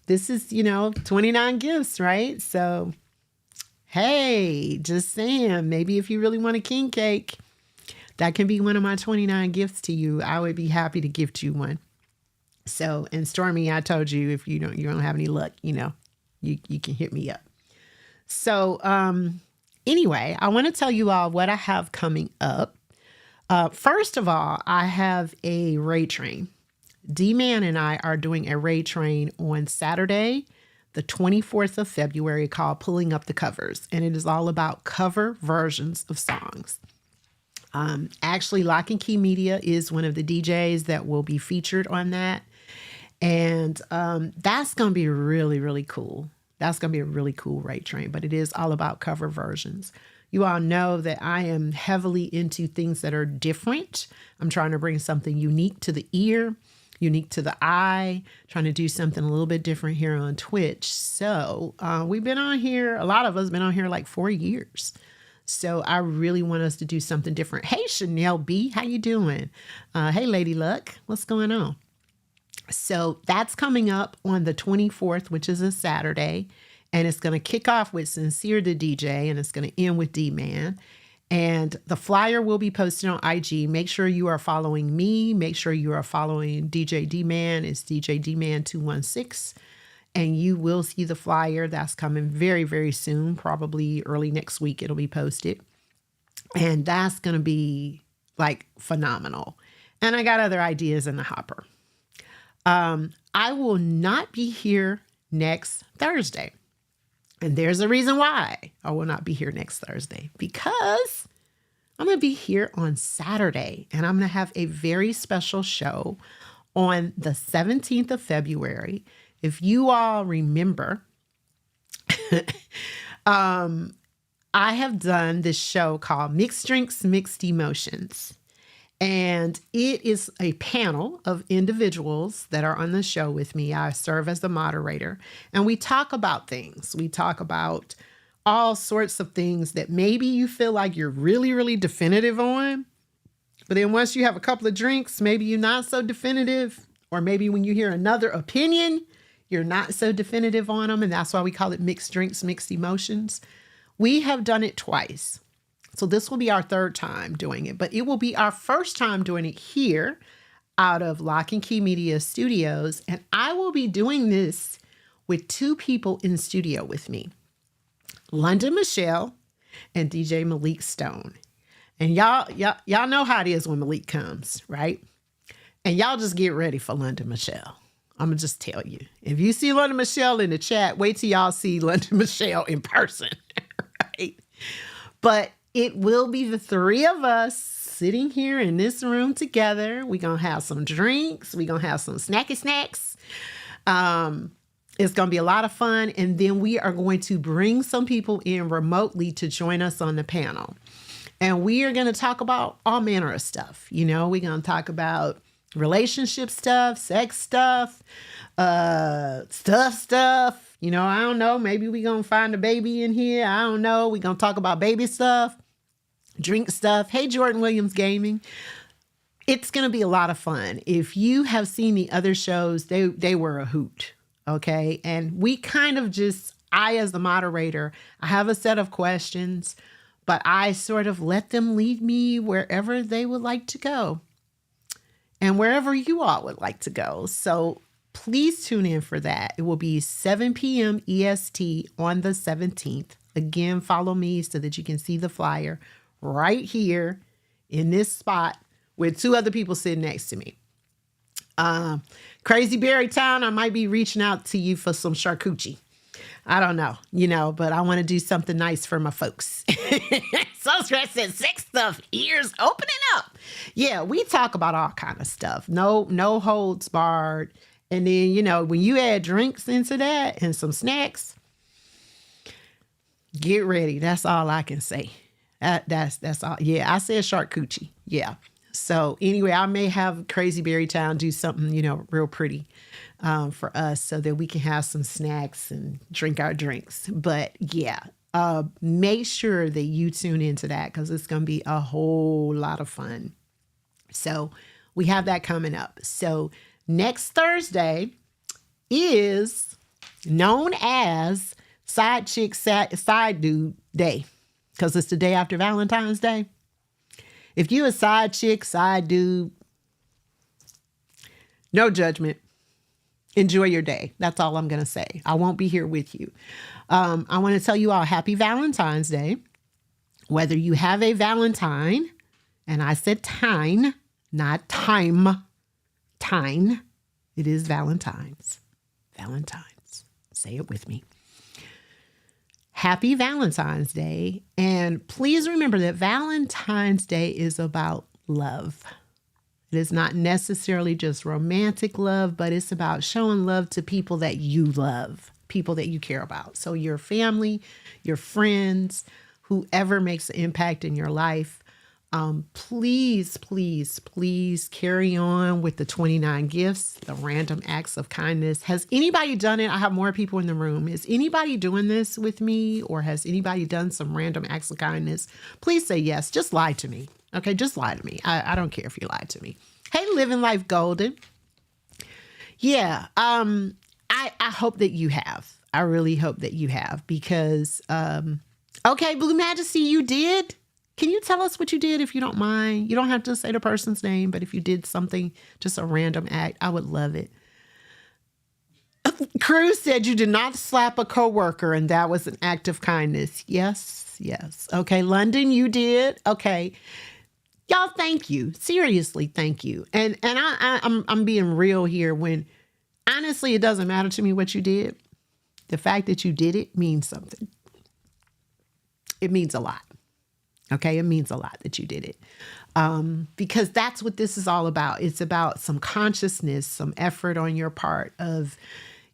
This is, 29 gifts, right? So, hey, just saying, maybe if you really want a king cake, that can be one of my 29 gifts to you. I would be happy to gift you one. So, and Stormy, I told you, if you don't have any luck, you can hit me up. So, anyway, I want to tell you all what I have coming up. First of all, I have a Ray Train. D-Man and I are doing a Ray Train on Saturday, the 24th of February, called Pulling Up the Covers. And it is all about cover versions of songs. Actually, Lock and Key Media is one of the DJs that will be featured on that. And that's going to be really, really cool. That's going to be a really cool Ray Train, but it is all about cover versions. You all know that I am heavily into things that are different. I'm trying to bring something unique to the ear, unique to the eye, trying to do something a little bit different here on Twitch. So we've been on here, a lot of us been on here like 4 years. So I really want us to do something different. Hey, Chanel B, how you doing? Hey, Lady Luck, what's going on? So that's coming up on the 24th, which is a Saturday. And it's going to kick off with Sincere the DJ, and it's going to end with D-Man. And the flyer will be posted on IG. Make sure you are following me. Make sure you are following DJ D-Man. It's DJ D-Man 216. And you will see the flyer. That's coming very, very soon. Probably early next week it'll be posted. And that's going to be like phenomenal. And I got other ideas in the hopper. I will not be here next Thursday. And there's a reason why I will not be here next Thursday, because I'm going to be here on Saturday, and I'm going to have a very special show on the 17th of February. If you all remember, I have done this show called Mixed Drinks, Mixed Emotions. And it is a panel of individuals that are on the show with me. I serve as the moderator, and we talk about things. We talk about all sorts of things that maybe you feel like you're really, really definitive on. But then once you have a couple of drinks, maybe you're not so definitive. Or maybe when you hear another opinion, you're not so definitive on them. And that's why we call it Mixed Drinks, Mixed Emotions. We have done it twice. So this will be our 3rd time doing it, but it will be our 1st time doing it here out of Lock and Key Media Studios. And I will be doing this with 2 people in studio with me, London Michelle and DJ Malik Stone. And y'all know how it is when Malik comes, right? And y'all just get ready for London Michelle. I'm going to just tell you, if you see London Michelle in the chat, wait till y'all see London Michelle in person, right? But it will be the 3 of us sitting here in this room together. We're going to have some drinks. We're going to have some snacky snacks. It's going to be a lot of fun. And then we are going to bring some people in remotely to join us on the panel. And we are going to talk about all manner of stuff. We're going to talk about relationship stuff, sex stuff, stuff. I don't know. Maybe we're going to find a baby in here. I don't know. We're going to talk about baby stuff, drink stuff. Hey, Jordan Williams Gaming. It's going to be a lot of fun. If you have seen the other shows, they were a hoot. Okay. And we kind of I, as the moderator, I have a set of questions, but I sort of let them lead me wherever they would like to go and wherever you all would like to go. So please tune in for that. It will be 7 p.m. EST on the 17th. Again, follow me so that you can see the flyer right here in this spot with 2 other people sitting next to me. Crazy Berry Town, I might be reaching out to you for some charcuterie. I don't know, but I want to do something nice for my folks. So Stress said, sex stuff, ears opening up. Yeah, we talk about all kind of stuff. No holds barred. And then, when you add drinks into that and some snacks, get ready. That's all I can say. That's all. Yeah, I said charcuterie. Yeah. So anyway, I may have Crazy Berry Town do something, real pretty for us so that we can have some snacks and drink our drinks. But yeah, make sure that you tune into that because it's going to be a whole lot of fun. So we have that coming up. So next Thursday is known as Side Chick, Side Dude Day because it's the day after Valentine's Day. If you a side chick, side dude, no judgment. Enjoy your day. That's all I'm going to say. I won't be here with you. I want to tell you all happy Valentine's Day. Whether you have a Valentine, and I said tine, not time, tine. It is Valentine's. Valentine's. Say it with me. Happy Valentine's Day. And please remember that Valentine's Day is about love. It is not necessarily just romantic love, but it's about showing love to people that you love, people that you care about. So your family, your friends, whoever makes an impact in your life, please, please, please carry on with the 29 gifts, the random acts of kindness. Has anybody done it? I have more people in the room. Is anybody doing this with me, or has anybody done some random acts of kindness? Please say yes. Just lie to me. Okay, just lie to me. I don't care if you lie to me. Hey, Living Life Golden. Yeah, I hope that you have. I really hope that you have because, okay, Blue Majesty, you did. Can you tell us what you did if you don't mind? You don't have to say the person's name, but if you did something, just a random act, I would love it. Cruz said you did not slap a coworker and that was an act of kindness. Yes, yes. Okay, London, you did. Okay. Y'all, thank you. Seriously, thank you. And I'm being real here when honestly it doesn't matter to me what you did. The fact that you did it means something. It means a lot. Okay, it means a lot that you did it because that's what this is all about. It's about some consciousness, some effort on your part of,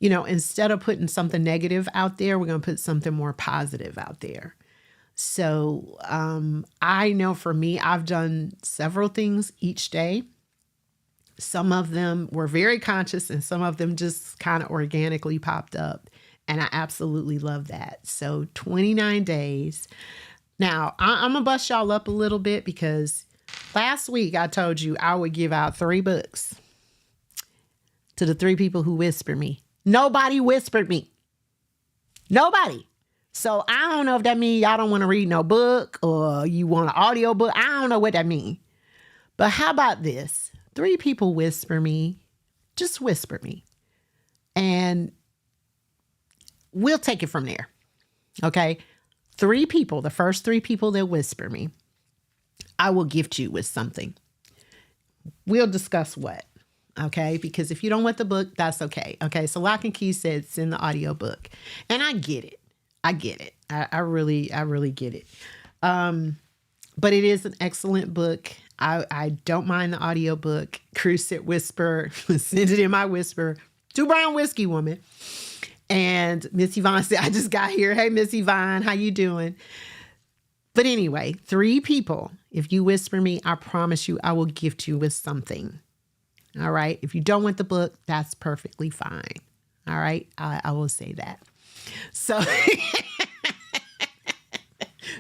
instead of putting something negative out there, we're going to put something more positive out there. So I know for me, I've done several things each day. Some of them were very conscious and some of them just kind of organically popped up. And I absolutely love that. So 29 days. Now, I'm going to bust y'all up a little bit because last week I told you I would give out 3 books to the 3 people who whispered me. Nobody whispered me. Nobody. So I don't know if that means y'all don't want to read no book or you want an audio book. I don't know what that means. But how about this? 3 people whisper me. Just whisper me. And we'll take it from there. Okay? 3 people, the first 3 people that whisper me, I will gift you with something. We'll discuss what, okay? Because if you don't want the book, that's okay. Okay, so Lock and Key said it's in the audio book. And I get it. I get it. I really get it. But it is an excellent book. I don't mind the audio book. Cruz said whisper, send it in my whisper. 2 Brown Whiskey Woman. And Miss Yvonne said, I just got here. Hey, Miss Yvonne, how you doing? But anyway, 3 people. If you whisper me, I promise you I will gift you with something. All right. If you don't want the book, that's perfectly fine. All right. I will say that. So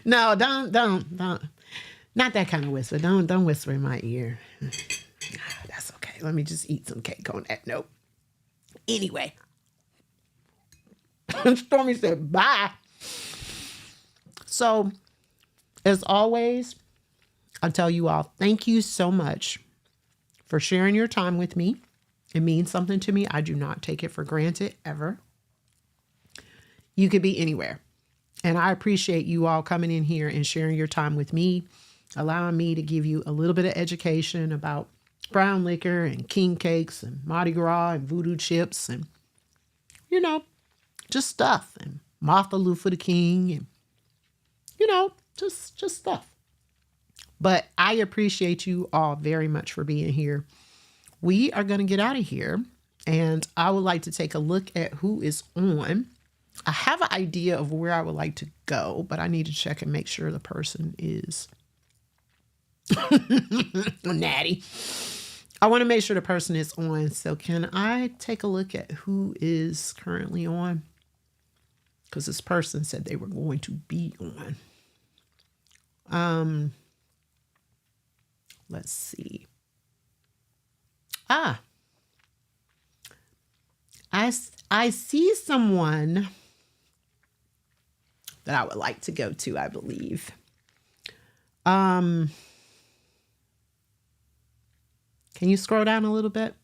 no, don't. Not that kind of whisper. Don't whisper in my ear. That's okay. Let me just eat some cake on that note. Anyway. Stormy said, bye. So, as always, I'll tell you all, thank you so much for sharing your time with me. It means something to me. I do not take it for granted ever. You could be anywhere. And I appreciate you all coming in here and sharing your time with me, allowing me to give you a little bit of education about brown liquor and king cakes and Mardi Gras and voodoo chips and, just stuff, and Martha Luther the King and, just stuff. But I appreciate you all very much for being here. We are going to get out of here, and I would like to take a look at who is on. I have an idea of where I would like to go, but I need to check and make sure the person is natty. I want to make sure the person is on. So can I take a look at who is currently on? Because this person said they were going to be on. Let's see. I see someone that I would like to go to, I believe. Can you scroll down a little bit?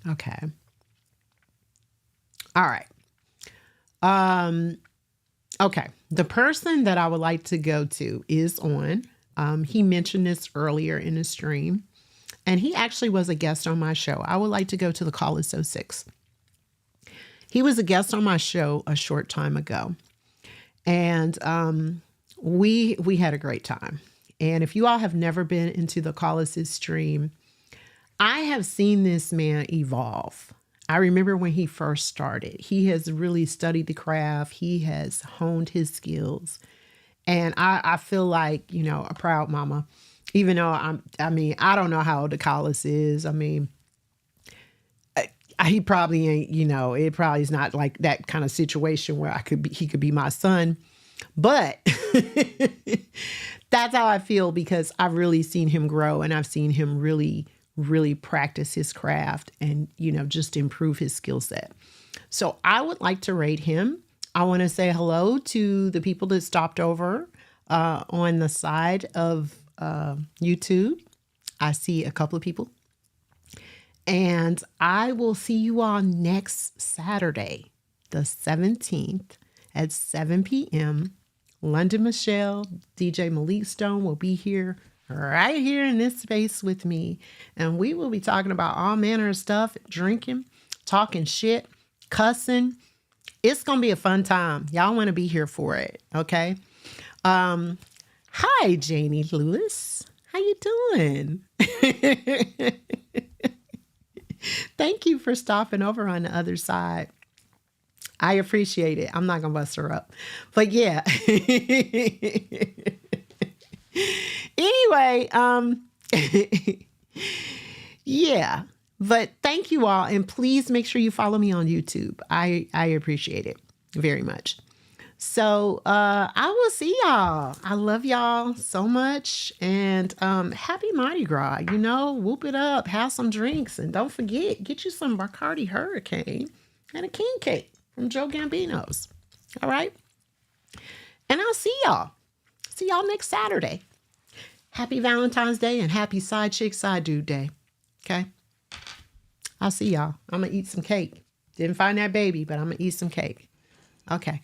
Okay. All right. Okay. The person that I would like to go to is on. He mentioned this earlier in the stream, and he actually was a guest on my show. I would like to go to the Call It 06. He was a guest on my show a short time ago, and we had a great time. And if you all have never been into the Call It stream, I have seen this man evolve. I remember when he first started. He has really studied the craft. He has honed his skills. And I feel like, a proud mama, even though I don't know how old the Collis is. I mean, he probably ain't, it probably is not like that kind of situation where he could be my son. But that's how I feel, because I've really seen him grow, and I've seen him really, really practice his craft and, just improve his skill set. So I would like to rate him. I want to say hello to the people that stopped over on the side of YouTube. I see a couple of people. And I will see you all next Saturday, the 17th at 7 p.m. London Michelle, DJ Malik Stone will be here, right here in this space with me. And we will be talking about all manner of stuff, drinking, talking shit, cussing. It's going to be a fun time. Y'all want to be here for it. Okay. Hi, Janie Lewis. How you doing? Thank you for stopping over on the other side. I appreciate it. I'm not going to bust her up. But yeah. Anyway, yeah. But thank you all. And please make sure you follow me on YouTube. I appreciate it very much. So I will see y'all. I love y'all so much. And happy Mardi Gras. Whoop it up. Have some drinks. And don't forget, get you some Bacardi Hurricane and a king cake from Joe Gambino's. All right? And I'll see y'all. See y'all next Saturday. Happy Valentine's Day and happy Side Chick Side Dude Day. Okay? I'll see y'all. I'm going to eat some cake. Didn't find that baby, but I'm going to eat some cake. Okay.